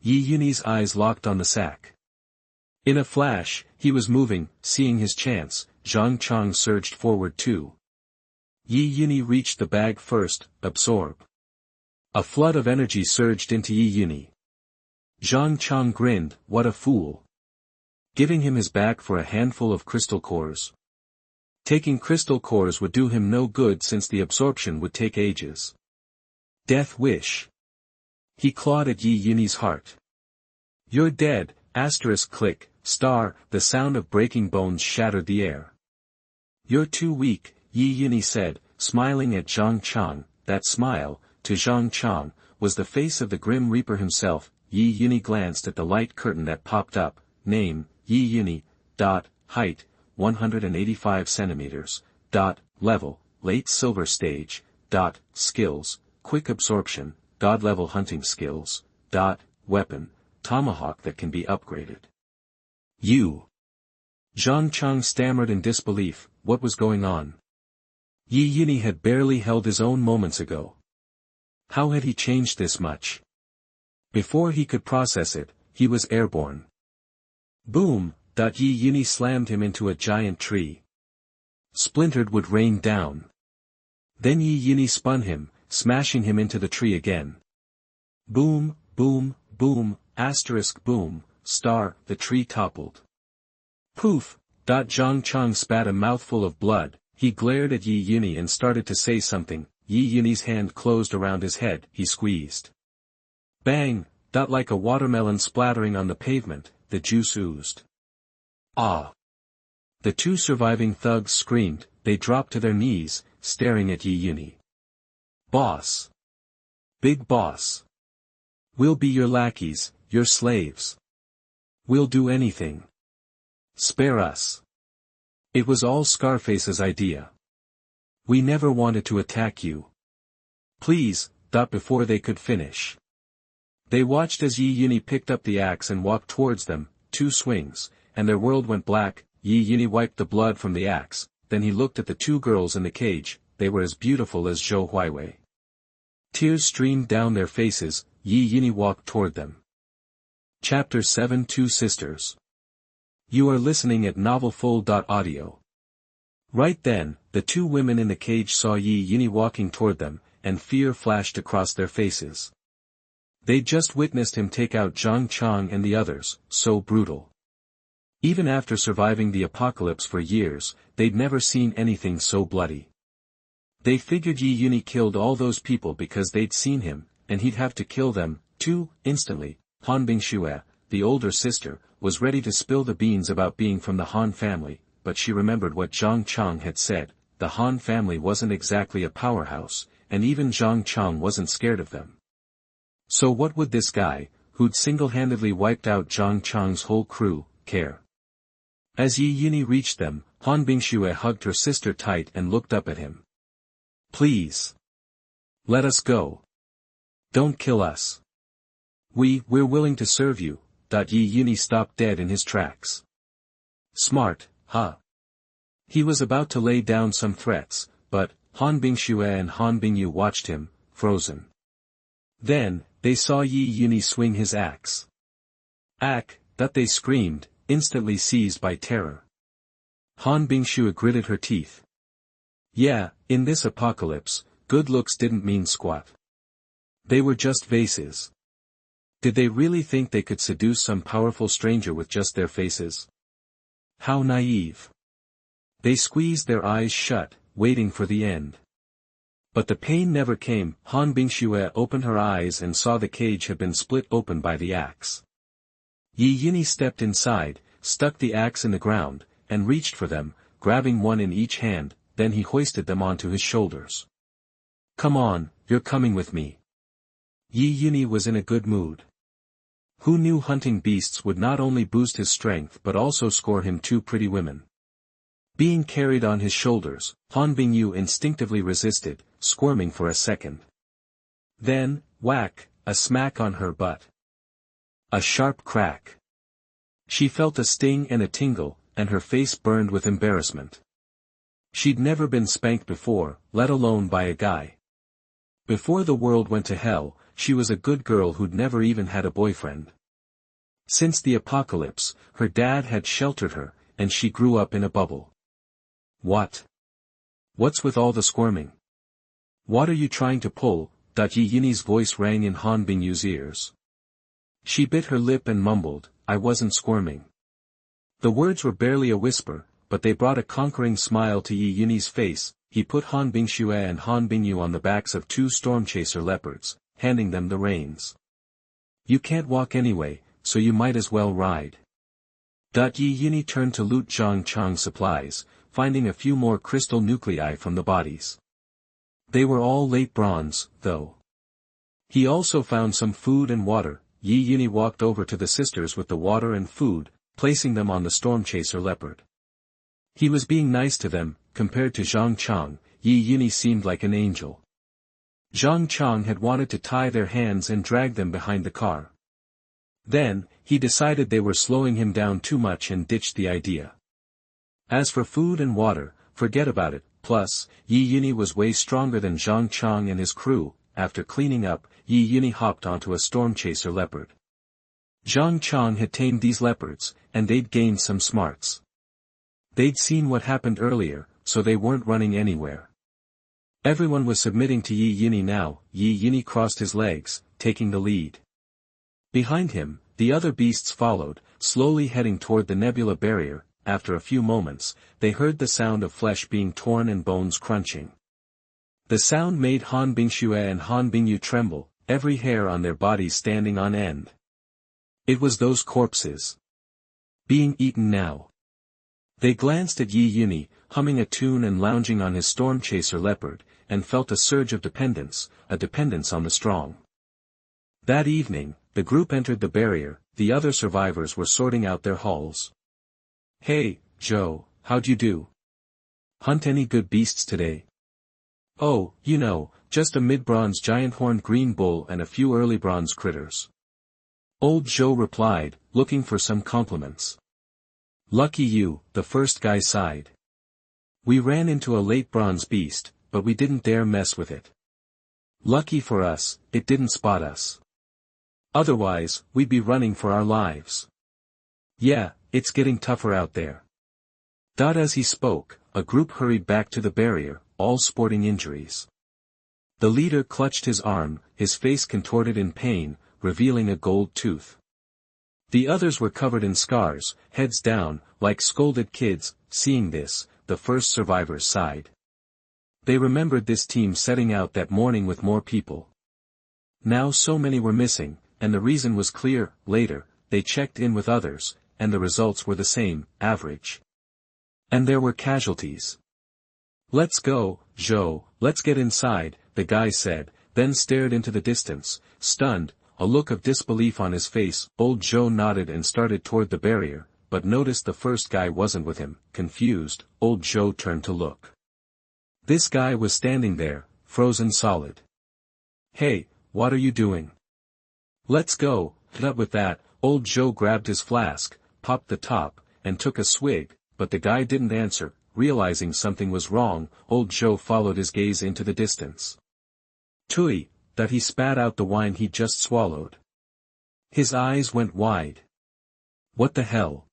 Yunyi's eyes locked on the sack. In a flash, he was moving. Seeing his chance, Zhang Chang surged forward too. Yunyi reached the bag first. Absorb. A flood of energy surged into Yunyi. Zhang Chang grinned. What a fool. Giving him his back for a handful of crystal cores. Taking crystal cores would do him no good since the absorption would take ages. Death wish. He clawed at Yunyi's heart. You're dead. Click, star. The sound of breaking bones shattered the air. You're too weak, Yunyi said, smiling at Zhang Chang. That smile, to Zhang Chang, was the face of the Grim Reaper himself. Yunyi glanced at the light curtain that popped up. Name, Yunyi. Height, 185 centimeters. Level, late silver stage. Skills, quick absorption, god-level hunting skills. Weapon, tomahawk that can be upgraded. Zhang Chang stammered in disbelief. What was going on? Yunyi had barely held his own moments ago. How had he changed this much? Before he could process it, he was airborne. Boom! Yunyi slammed him into a giant tree. Splintered wood rained down. Then Yunyi spun him, smashing him into the tree again. Boom, boom, boom, boom, the tree toppled. Poof! Zhang Chang spat a mouthful of blood. He glared at Yunyi and started to say something. Yunyi's hand closed around his head. He squeezed. Bang! Like a watermelon splattering on the pavement, the juice oozed. Ah! The two surviving thugs screamed. They dropped to their knees, staring at Yunyi. Boss! Big boss! We'll be your lackeys, your slaves. We'll do anything. Spare us. It was all Scarface's idea. We never wanted to attack you. Please. Before they could finish. They watched as Yunyi picked up the axe and walked towards them, 2 swings, and their world went black. Yunyi wiped the blood from the axe, then he looked at the 2 girls in the cage. They were as beautiful as Zhou Huiwei. Tears streamed down their faces. Yunyi walked toward them. Chapter 7 Two Sisters. You are listening at novelfull.audio. Right then, the 2 women in the cage saw Yunyi walking toward them, and fear flashed across their faces. They'd just witnessed him take out Zhang Chang and the others, so brutal. Even after surviving the apocalypse for years, they'd never seen anything so bloody. They figured Yunyi killed all those people because they'd seen him, and he'd have to kill them, too. Instantly, Han Bingxue, the older sister, was ready to spill the beans about being from the Han family, but she remembered what Zhang Chang had said. The Han family wasn't exactly a powerhouse, and even Zhang Chang wasn't scared of them. So what would this guy, who'd single-handedly wiped out Zhang Chang's whole crew, care? As Yunyi reached them, Han Bingxue hugged her sister tight and looked up at him. Please. Let us go. Don't kill us. We're willing to serve you. Yunyi stopped dead in his tracks. Smart, huh? He was about to lay down some threats, but Han Bingxue and Han Bingyu watched him, frozen. Then, they saw Yunyi swing his axe. Ack! They screamed, instantly seized by terror. Han Bingxue gritted her teeth. Yeah, in this apocalypse, good looks didn't mean squat. They were just vases. Did they really think they could seduce some powerful stranger with just their faces? How naive. They squeezed their eyes shut, waiting for the end. But the pain never came. Han Bingxue opened her eyes and saw the cage had been split open by the axe. Yunyi stepped inside, stuck the axe in the ground, and reached for them, grabbing one in each hand. Then he hoisted them onto his shoulders. Come on, you're coming with me. Yunyi was in a good mood. Who knew hunting beasts would not only boost his strength but also score him 2 pretty women? Being carried on his shoulders, Han Bingyu instinctively resisted, squirming for a second. Then, whack, a smack on her butt. A sharp crack. She felt a sting and a tingle, and her face burned with embarrassment. She'd never been spanked before, let alone by a guy. Before the world went to hell, she was a good girl who'd never even had a boyfriend. Since the apocalypse, her dad had sheltered her, and she grew up in a bubble. What? What's with all the squirming? What are you trying to pull? Yunyi's voice rang in Han Bingyu's ears. She bit her lip and mumbled, I wasn't squirming. The words were barely a whisper, but they brought a conquering smile to Yunyi's face. He put Han Bingxue and Han Bingyu on the backs of 2 stormchaser leopards, handing them the reins. You can't walk anyway, so you might as well ride. Yunyi turned to loot Zhang Chang's supplies, finding a few more crystal nuclei from the bodies. They were all late bronze, though. He also found some food and water. Yunyi walked over to the sisters with the water and food, placing them on the stormchaser leopard. He was being nice to them. Compared to Zhang Chang, Yunyi seemed like an angel. Zhang Chang had wanted to tie their hands and drag them behind the car. Then, he decided they were slowing him down too much and ditched the idea. As for food and water, forget about it. Plus, Yunyi was way stronger than Zhang Chang and his crew. After cleaning up, Yunyi hopped onto a storm chaser leopard. Zhang Chang had tamed these leopards, and they'd gained some smarts. They'd seen what happened earlier, so they weren't running anywhere. Everyone was submitting to Yunyi now. Yunyi crossed his legs, taking the lead. Behind him, the other beasts followed, slowly heading toward the nebula barrier. After a few moments, they heard the sound of flesh being torn and bones crunching. The sound made Han Bingxue and Han Bingyu tremble, every hair on their bodies standing on end. It was those corpses being eaten now. They glanced at Yunyi, humming a tune and lounging on his storm chaser leopard, and felt a surge of dependence, a dependence on the strong. That evening, the group entered the barrier. The other survivors were sorting out their hauls. "Hey, Joe, how'd you do? Hunt any good beasts today?" "Oh, just a mid-bronze giant horned green bull and a few early bronze critters." Old Joe replied, looking for some compliments. "Lucky you," the first guy sighed. "We ran into a late bronze beast, but we didn't dare mess with it. Lucky for us, it didn't spot us. Otherwise, we'd be running for our lives. Yeah, it's getting tougher out there." As he spoke, a group hurried back to the barrier, all sporting injuries. The leader clutched his arm, his face contorted in pain, revealing a gold tooth. The others were covered in scars, heads down, like scolded kids. Seeing this, the first survivors sighed. They remembered this team setting out that morning with more people. Now so many were missing, and the reason was clear. Later, they checked in with others, and the results were the same, average. And there were casualties. "Let's go, Joe, let's get inside," the guy said, then stared into the distance, stunned, a look of disbelief on his face. Old Joe nodded and started toward the barrier, but noticed the first guy wasn't with him. Confused, Old Joe turned to look. This guy was standing there, frozen solid. "Hey, what are you doing? Let's go." With that, Old Joe grabbed his flask, popped the top, and took a swig, but the guy didn't answer. Realizing something was wrong, Old Joe followed his gaze into the distance. "Tui," that he spat out the wine he'd just swallowed. His eyes went wide. What the hell?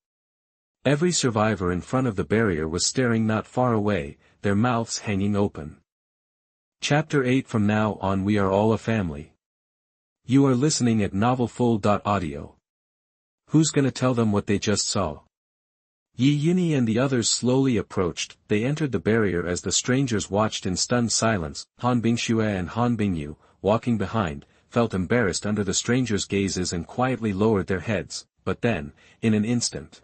Every survivor in front of the barrier was staring not far away, their mouths hanging open. Chapter 8. From now on we are all a family. You are listening at novelfull.audio. Who's gonna tell them what they just saw? Yunyi and the others slowly approached. They entered the barrier as the strangers watched in stunned silence. Han Bingxue and Han Bingyu, walking behind, felt embarrassed under the strangers' gazes and quietly lowered their heads, but then, in an instant,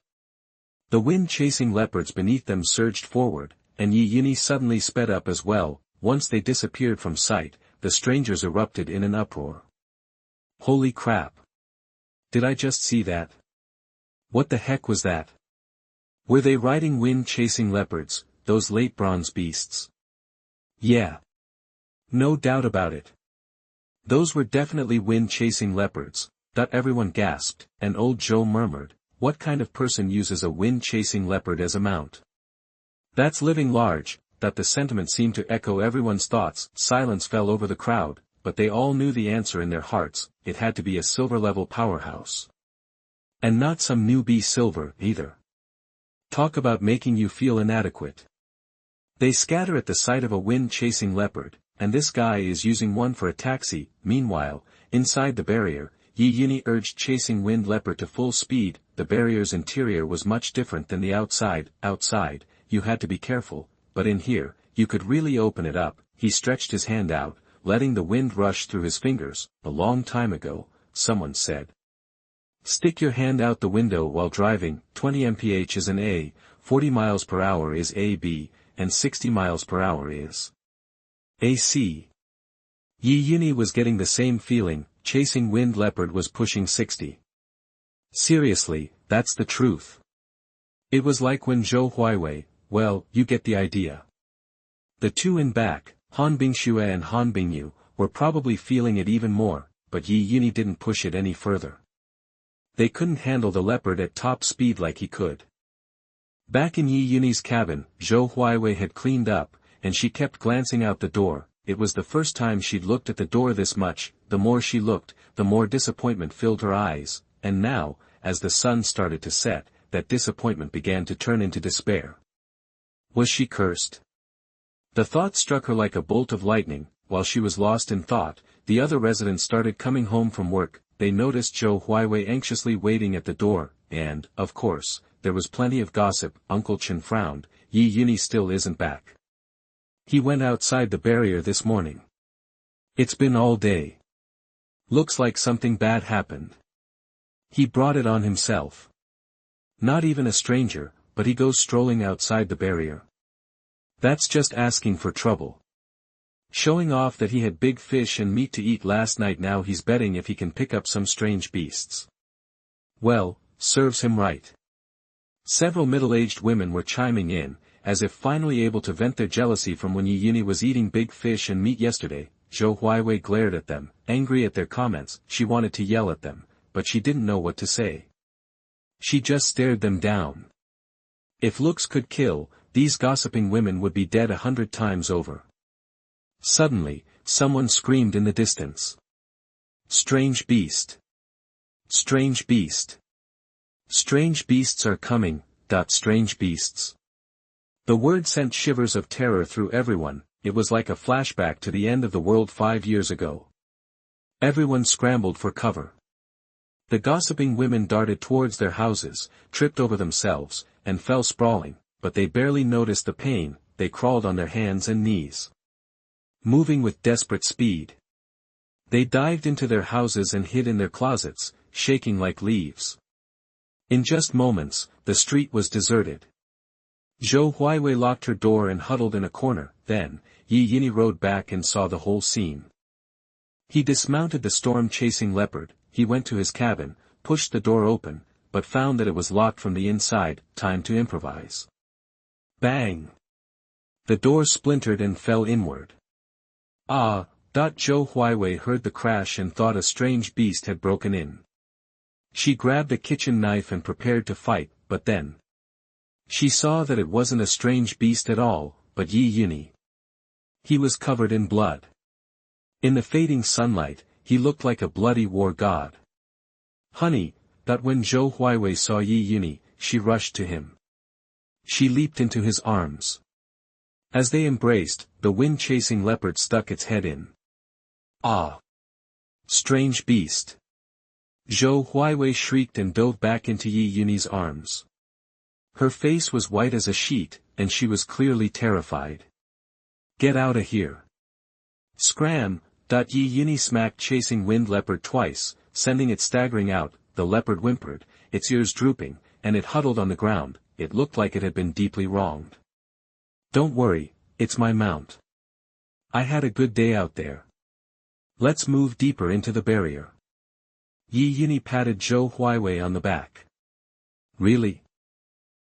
the wind-chasing leopards beneath them surged forward, and Yunyi suddenly sped up as well. Once they disappeared from sight, the strangers erupted in an uproar. Holy crap! Did I just see that? What the heck was that? Were they riding wind-chasing leopards, those late bronze beasts? Yeah. No doubt about it. Those were definitely wind-chasing leopards. Everyone gasped, and Old Joe murmured, "What kind of person uses a wind-chasing leopard as a mount? That's living large." The sentiment seemed to echo everyone's thoughts. Silence fell over the crowd, but they all knew the answer in their hearts. It had to be a silver-level powerhouse. And not some newbie silver, either. Talk about making you feel inadequate. They scatter at the sight of a wind-chasing leopard, and this guy is using one for a taxi. Meanwhile, inside the barrier, Yunyi urged chasing wind leopard to full speed. The barrier's interior was much different than the outside. Outside, you had to be careful, but in here, you could really open it up. He stretched his hand out, letting the wind rush through his fingers. A long time ago, someone said, "Stick your hand out the window while driving." 20 mph is an A, 40 miles per hour is AB, and 60 miles per hour is AC. Yunyi was getting the same feeling. Chasing wind leopard was pushing 60. Seriously, that's the truth. It was like when Zhou Huaiwei, well, you get the idea. The two in back, Han Bingxue and Han Bingyu, were probably feeling it even more, but Yunyi didn't push it any further. They couldn't handle the leopard at top speed like he could. Back in Yi Yunyi's cabin, Zhou Huaiwei had cleaned up, and she kept glancing out the door. It was the first time she'd looked at the door this much. The more she looked, the more disappointment filled her eyes, and now, as the sun started to set, that disappointment began to turn into despair. Was she cursed? The thought struck her like a bolt of lightning. While she was lost in thought, the other residents started coming home from work. They noticed Zhou Huaiwei anxiously waiting at the door, and, of course, there was plenty of gossip. Uncle Chen frowned. Yi Yunyi still isn't back. He went outside the barrier this morning. It's been all day. Looks like something bad happened. He brought it on himself. Not even a stranger, but he goes strolling outside the barrier. That's just asking for trouble. Showing off that he had big fish and meat to eat last night. Now he's betting if he can pick up some strange beasts. Well, serves him right. Several middle-aged women were chiming in, as if finally able to vent their jealousy from when Yi Yunyi was eating big fish and meat yesterday. Zhou Huaiwei glared at them, angry at their comments. She wanted to yell at them, but she didn't know what to say. She just stared them down. If looks could kill, these gossiping women would be dead 100 times over. Suddenly, someone screamed in the distance. Strange beast! Strange beast! Strange beasts are coming. Strange beasts. The word sent shivers of terror through everyone. It was like a flashback to the end of the world 5 years ago. Everyone scrambled for cover. The gossiping women darted towards their houses, tripped over themselves, and fell sprawling, but they barely noticed the pain. They crawled on their hands and knees, moving with desperate speed. They dived into their houses and hid in their closets, shaking like leaves. In just moments, the street was deserted. Zhou Huaiwei locked her door and huddled in a corner. Then, Yi Yunyi rode back and saw the whole scene. He dismounted the storm-chasing leopard. He went to his cabin, pushed the door open, but found that it was locked from the inside. Time to improvise. Bang! The door splintered and fell inward. Ah! Zhou Huaiwei heard the crash and thought a strange beast had broken in. She grabbed a kitchen knife and prepared to fight, but then she saw that it wasn't a strange beast at all, but Yi Yunyi. He was covered in blood. In the fading sunlight, he looked like a bloody war god. Honey! When Zhou Huaiwei saw Yi Yunyi, she rushed to him. She leaped into his arms. As they embraced, the wind-chasing leopard stuck its head in. Ah! Strange beast! Zhou Huaiwei shrieked and dove back into Yi Yunyi's arms. Her face was white as a sheet, and she was clearly terrified. Get out of here! Scram! Yi Yunyi smacked chasing wind leopard twice, sending it staggering out. The leopard whimpered, its ears drooping, and it huddled on the ground. It looked like it had been deeply wronged. Don't worry, it's my mount. I had a good day out there. Let's move deeper into the barrier. Yi Yunyi patted Zhou Huaiwei on the back. Really?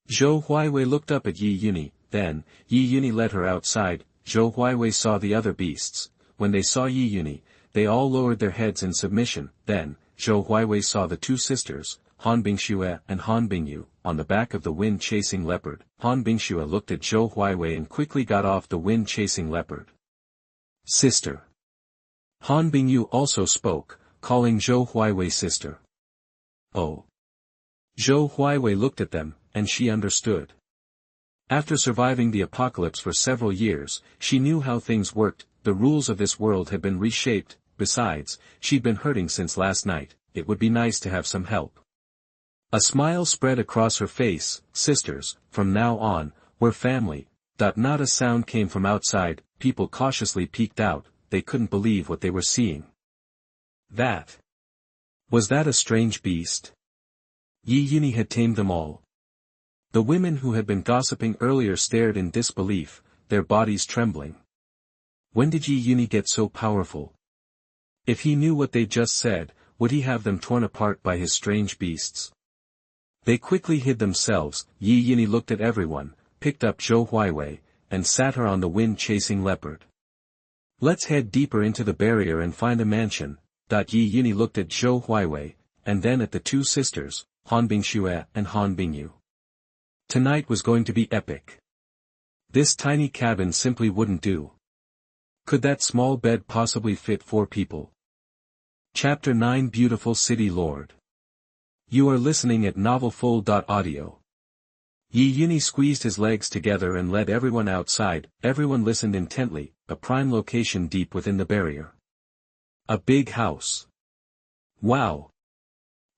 Zhou Huaiwei looked up at Yi Yunyi. Then, Yi Yunyi led her outside. Zhou Huaiwei saw the other beasts. When they saw Yi Yunyi, they all lowered their heads in submission. Then, Zhou Huaiwei saw the two sisters, Han Bingxue and Han Bingyu, on the back of the wind-chasing leopard. Han Bingxue looked at Zhou Huaiwei and quickly got off the wind-chasing leopard. Sister. Han Bingyu also spoke, calling Zhou Huaiwei sister. Oh. Zhou Huaiwei looked at them, and she understood. After surviving the apocalypse for several years, she knew how things worked. The rules of this world had been reshaped. Besides, she'd been hurting since last night. It would be nice to have some help. A smile spread across her face. Sisters, from now on, we're family. Not a sound came from outside. People cautiously peeked out. They couldn't believe what they were seeing. Was that a strange beast? Yi Yunyi had tamed them all. The women who had been gossiping earlier stared in disbelief, their bodies trembling. When did Yi Yunyi get so powerful? If he knew what they'd just said, would he have them torn apart by his strange beasts? They quickly hid themselves. Yi Yunyi looked at everyone, picked up Zhou Huaiwei, and sat her on the wind-chasing leopard. Let's head deeper into the barrier and find a mansion. Yi Yunyi looked at Zhou Huaiwei, and then at the two sisters, Han Bingxue and Han Bingyu. Tonight was going to be epic. This tiny cabin simply wouldn't do. Could that small bed possibly fit 4 people? Chapter 9 Beautiful City Lord. You are listening at novelfull.audio. Yunyi squeezed his legs together and led everyone outside. Everyone listened intently, a prime location deep within the barrier. A big house. Wow.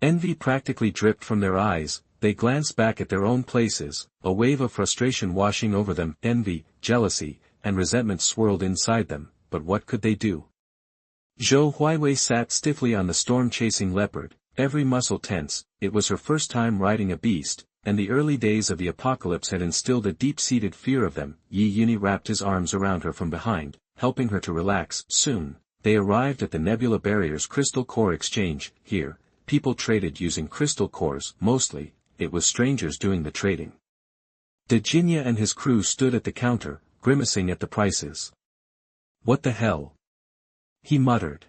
Envy practically dripped from their eyes. They glanced back at their own places, a wave of frustration washing over them. Envy, jealousy, and resentment swirled inside them, but what could they do? Zhou Huiwei sat stiffly on the storm-chasing leopard, every muscle tense. It was her first time riding a beast, and the early days of the apocalypse had instilled a deep-seated fear of them. Yunyi wrapped his arms around her from behind, helping her to relax. Soon, they arrived at the Nebula Barrier's crystal core exchange. Here, people traded using crystal cores. Mostly, it was strangers doing the trading. Dejinya and his crew stood at the counter, grimacing at the prices. What the hell? He muttered.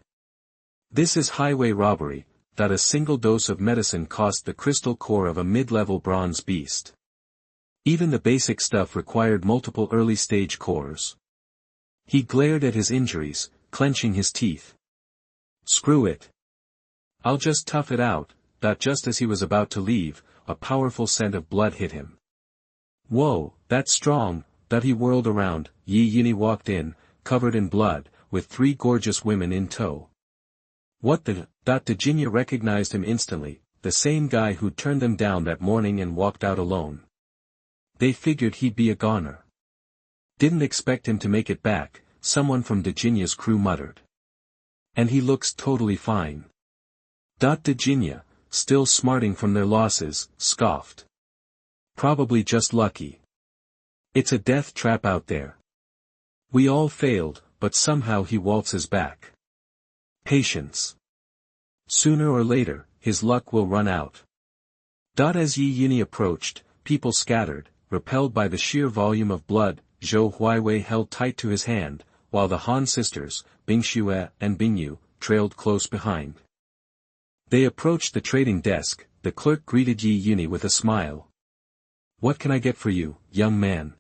This is highway robbery. That a single dose of medicine cost the crystal core of a mid-level bronze beast. Even the basic stuff required multiple early-stage cores. He glared at his injuries, clenching his teeth. Screw it. I'll just tough it out. Just as he was about to leave, a powerful scent of blood hit him. Whoa, that's strong. He whirled around. Yunyi walked in, covered in blood, with 3 gorgeous women in tow. What the? Dejinya recognized him instantly, the same guy who turned them down that morning and walked out alone. They figured he'd be a goner. Didn't expect him to make it back, someone from Dejinya's crew muttered. And he looks totally fine. Dejinya, still smarting from their losses, scoffed. Probably just lucky. It's a death trap out there. We all failed, but somehow he waltzes back. Patience. Sooner or later, his luck will run out. As Yunyi approached, people scattered, repelled by the sheer volume of blood. Zhou Huiwei held tight to his hand, while the Han sisters, Bingxue and Bingyu, trailed close behind. They approached the trading desk. The clerk greeted Yunyi with a smile. What can I get for you, young man?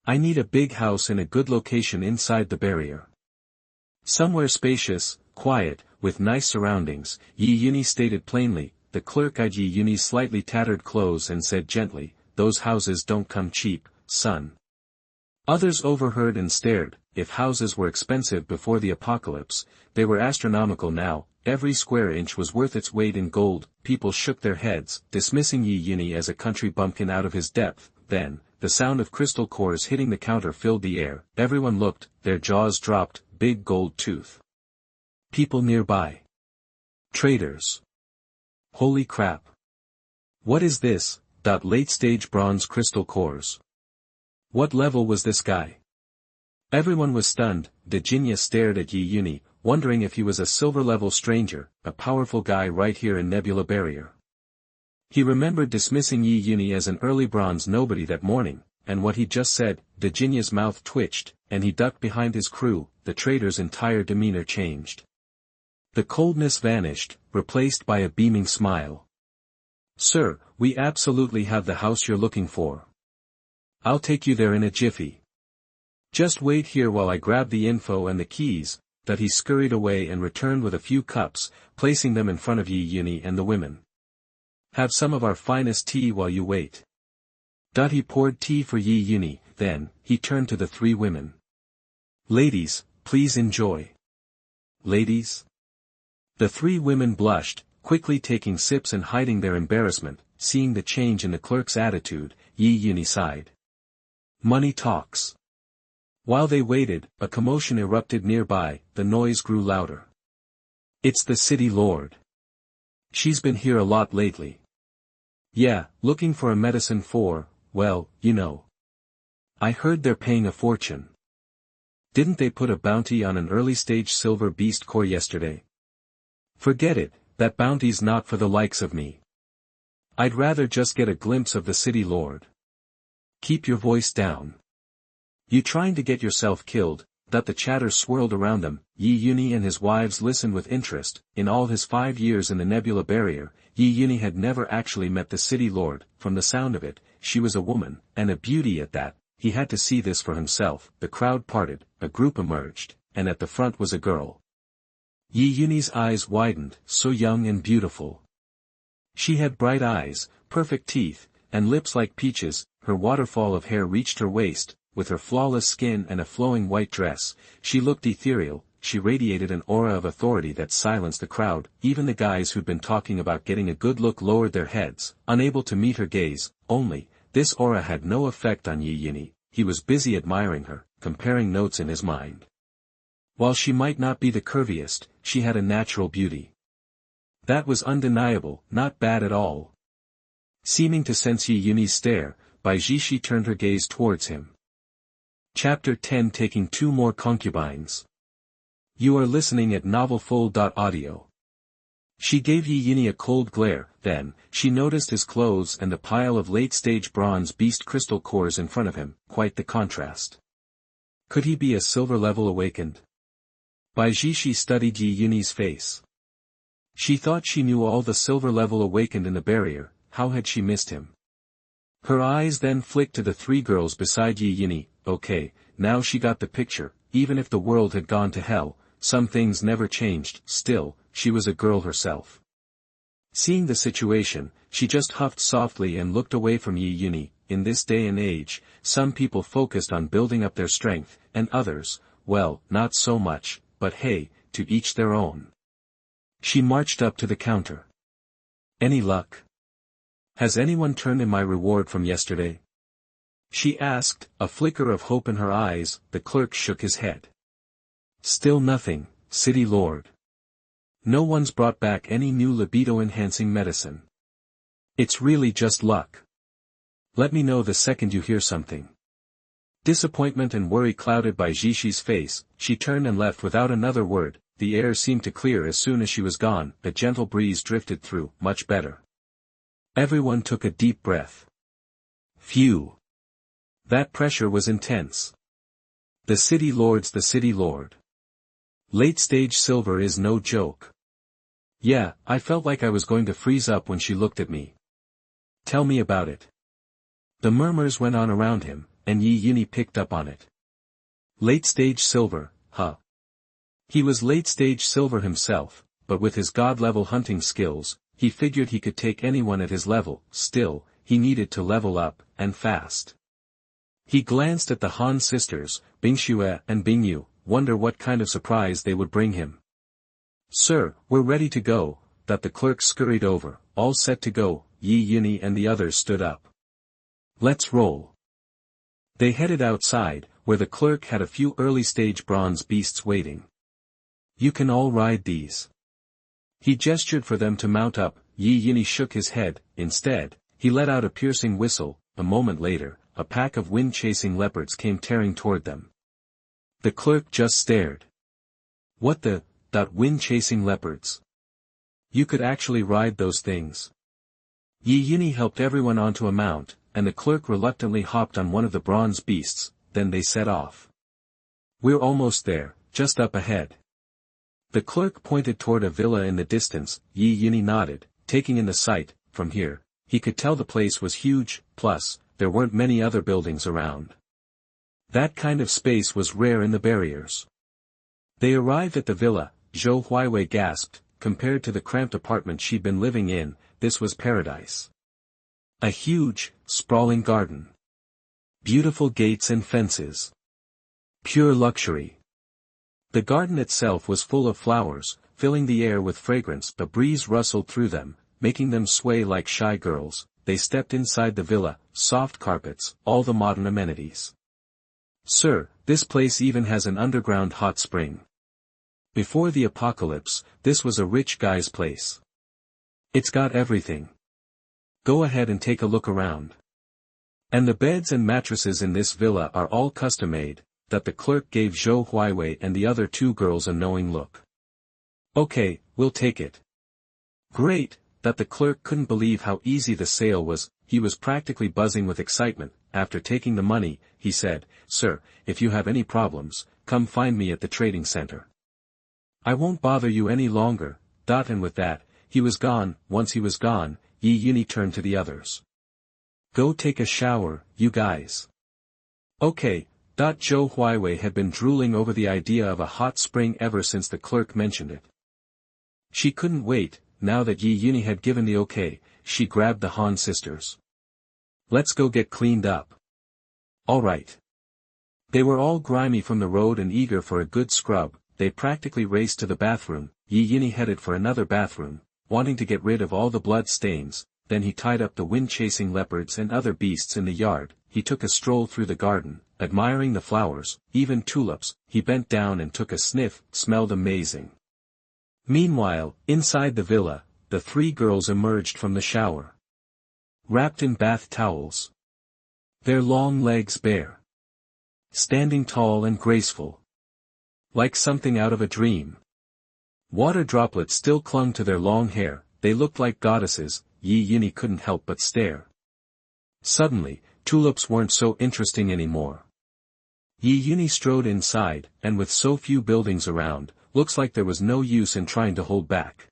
I need a big house in a good location inside the barrier. Somewhere spacious, quiet, with nice surroundings, Yunyi stated plainly. The clerk eyed Yunyi's slightly tattered clothes and said gently, those houses don't come cheap, son. Others overheard and stared. If houses were expensive before the apocalypse, they were astronomical now. Every square inch was worth its weight in gold. People shook their heads, dismissing Yunyi as a country bumpkin out of his depth. Then, the sound of crystal cores hitting the counter filled the air. Everyone looked, their jaws dropped. Big gold tooth. People nearby. Traders. Holy crap. What is this? Late-stage bronze crystal cores. What level was this guy? Everyone was stunned. Dejinya stared at Yunyi, wondering if he was a silver-level stranger, a powerful guy right here in Nebula Barrier. He remembered dismissing Yunyi as an early bronze nobody that morning, and what he just said. Dejinya's mouth twitched, and he ducked behind his crew. The trader's entire demeanor changed. The coldness vanished, replaced by a beaming smile. Sir, we absolutely have the house you're looking for. I'll take you there in a jiffy. Just wait here while I grab the info and the keys. He scurried away and returned with a few cups, placing them in front of Yunyi and the women. Have some of our finest tea while you wait. He poured tea for Yunyi, then, he turned to the 3 women. Ladies, please enjoy. Ladies? The 3 women blushed, quickly taking sips and hiding their embarrassment. Seeing the change in the clerk's attitude, Yunyi sighed. Money talks. While they waited, a commotion erupted nearby. The noise grew louder. It's the city lord. She's been here a lot lately. Yeah, looking for a medicine for, well, you know. I heard they're paying a fortune. Didn't they put a bounty on an early-stage silver beast core yesterday? Forget it, that bounty's not for the likes of me. I'd rather just get a glimpse of the city lord. Keep your voice down. You trying to get yourself killed? The chatter swirled around them. Yunyi and his wives listened with interest. In all his 5 years in the Nebula Barrier, Yunyi had never actually met the city lord. From the sound of it, she was a woman, and a beauty at that. He had to see this for himself. The crowd parted, a group emerged, and at the front was a girl. Yunyi's eyes widened, so young and beautiful. She had bright eyes, perfect teeth, and lips like peaches. Her waterfall of hair reached her waist. With her flawless skin and a flowing white dress, she looked ethereal. She radiated an aura of authority that silenced the crowd. Even the guys who'd been talking about getting a good look lowered their heads, unable to meet her gaze. Only, this aura had no effect on Yunyi. He was busy admiring her, comparing notes in his mind. While she might not be the curviest, she had a natural beauty. That was undeniable, not bad at all. Seeming to sense Yunyi's stare, Baijishi turned her gaze towards him. Chapter 10 Taking 2 More Concubines. You are listening at novelfull.audio. She gave Yunyi a cold glare, then, she noticed his clothes and the pile of late-stage bronze beast crystal cores in front of him, quite the contrast. Could he be a silver-level awakened? Baijishi studied Yunyi's face. She thought she knew all the silver-level awakened in the barrier. How had she missed him? Her eyes then flicked to the three girls beside Yunyi. Okay, now she got the picture. Even if the world had gone to hell, some things never changed. Still, she was a girl herself. Seeing the situation, she just huffed softly and looked away from Yunyi. In this day and age, some people focused on building up their strength, and others, well, not so much, but hey, to each their own. She marched up to the counter. Any luck? Has anyone turned in my reward from yesterday? She asked, a flicker of hope in her eyes. The clerk shook his head. Still nothing, city lord. No one's brought back any new libido-enhancing medicine. It's really just luck. Let me know the second you hear something. Disappointment and worry clouded Baijishi's face. She turned and left without another word. The air seemed to clear as soon as she was gone. A gentle breeze drifted through. Much better. Everyone took a deep breath. Phew. That pressure was intense. The city lord's the city lord. Late-stage silver is no joke. Yeah, I felt like I was going to freeze up when she looked at me. Tell me about it. The murmurs went on around him, and Yunyi picked up on it. Late-stage silver, huh? He was late-stage silver himself, but with his god-level hunting skills, he figured he could take anyone at his level. Still, he needed to level up, and fast. He glanced at the Han sisters, Bingxue and Bingyu, wonder what kind of surprise they would bring him. Sir, we're ready to go. That the clerk scurried over, all set to go. Yunyi and the others stood up. Let's roll. They headed outside, where the clerk had a few early-stage bronze beasts waiting. You can all ride these. He gestured for them to mount up. Yunyi shook his head. Instead, he let out a piercing whistle. A moment later, a pack of wind-chasing leopards came tearing toward them. The clerk just stared. What the, wind-chasing leopards? You could actually ride those things. Yunyi helped everyone onto a mount, and the clerk reluctantly hopped on one of the bronze beasts. Then they set off. We're almost there, just up ahead. The clerk pointed toward a villa in the distance. Yunyi nodded, taking in the sight. From here, he could tell the place was huge, plus, there weren't many other buildings around. That kind of space was rare in the barriers. They arrived at the villa. Zhou Huiwei gasped. Compared to the cramped apartment she'd been living in, this was paradise. A huge, sprawling garden. Beautiful gates and fences. Pure luxury. The garden itself was full of flowers, filling the air with fragrance. A breeze rustled through them, making them sway like shy girls. They stepped inside the villa, soft carpets, all the modern amenities. Sir, this place even has an underground hot spring. Before the apocalypse, this was a rich guy's place. It's got everything. Go ahead and take a look around. And the beds and mattresses in this villa are all custom-made. That the clerk gave Zhou Huiwei and the other two girls a knowing look. Okay, we'll take it. Great. That the clerk couldn't believe how easy the sale was. He was practically buzzing with excitement. After taking the money, he said, Sir, if you have any problems, come find me at the trading center. I won't bother you any longer. And with that, He was gone. Once he was gone, Yunyi turned to the others. Go take a shower, you guys. Okay. Zhou Huiwei had been drooling over the idea of a hot spring ever since the clerk mentioned it. She couldn't wait. Now that Yunyi had given the okay, she grabbed the Han sisters. Let's go get cleaned up. Alright. They were all grimy from the road and eager for a good scrub. They practically raced to the bathroom. Yunyi headed for another bathroom, wanting to get rid of all the blood stains. Then he tied up the wind-chasing leopards and other beasts in the yard. He took a stroll through the garden, admiring the flowers, even tulips. He bent down and took a sniff. Smelled amazing. Meanwhile, inside the villa, the three girls emerged from the shower. Wrapped in bath towels. Their long legs bare. Standing tall and graceful. Like something out of a dream. Water droplets still clung to their long hair. They looked like goddesses. Yunyi couldn't help but stare. Suddenly, tulips weren't so interesting anymore. Yunyi strode inside, and with so few buildings around, looks like there was no use in trying to hold back.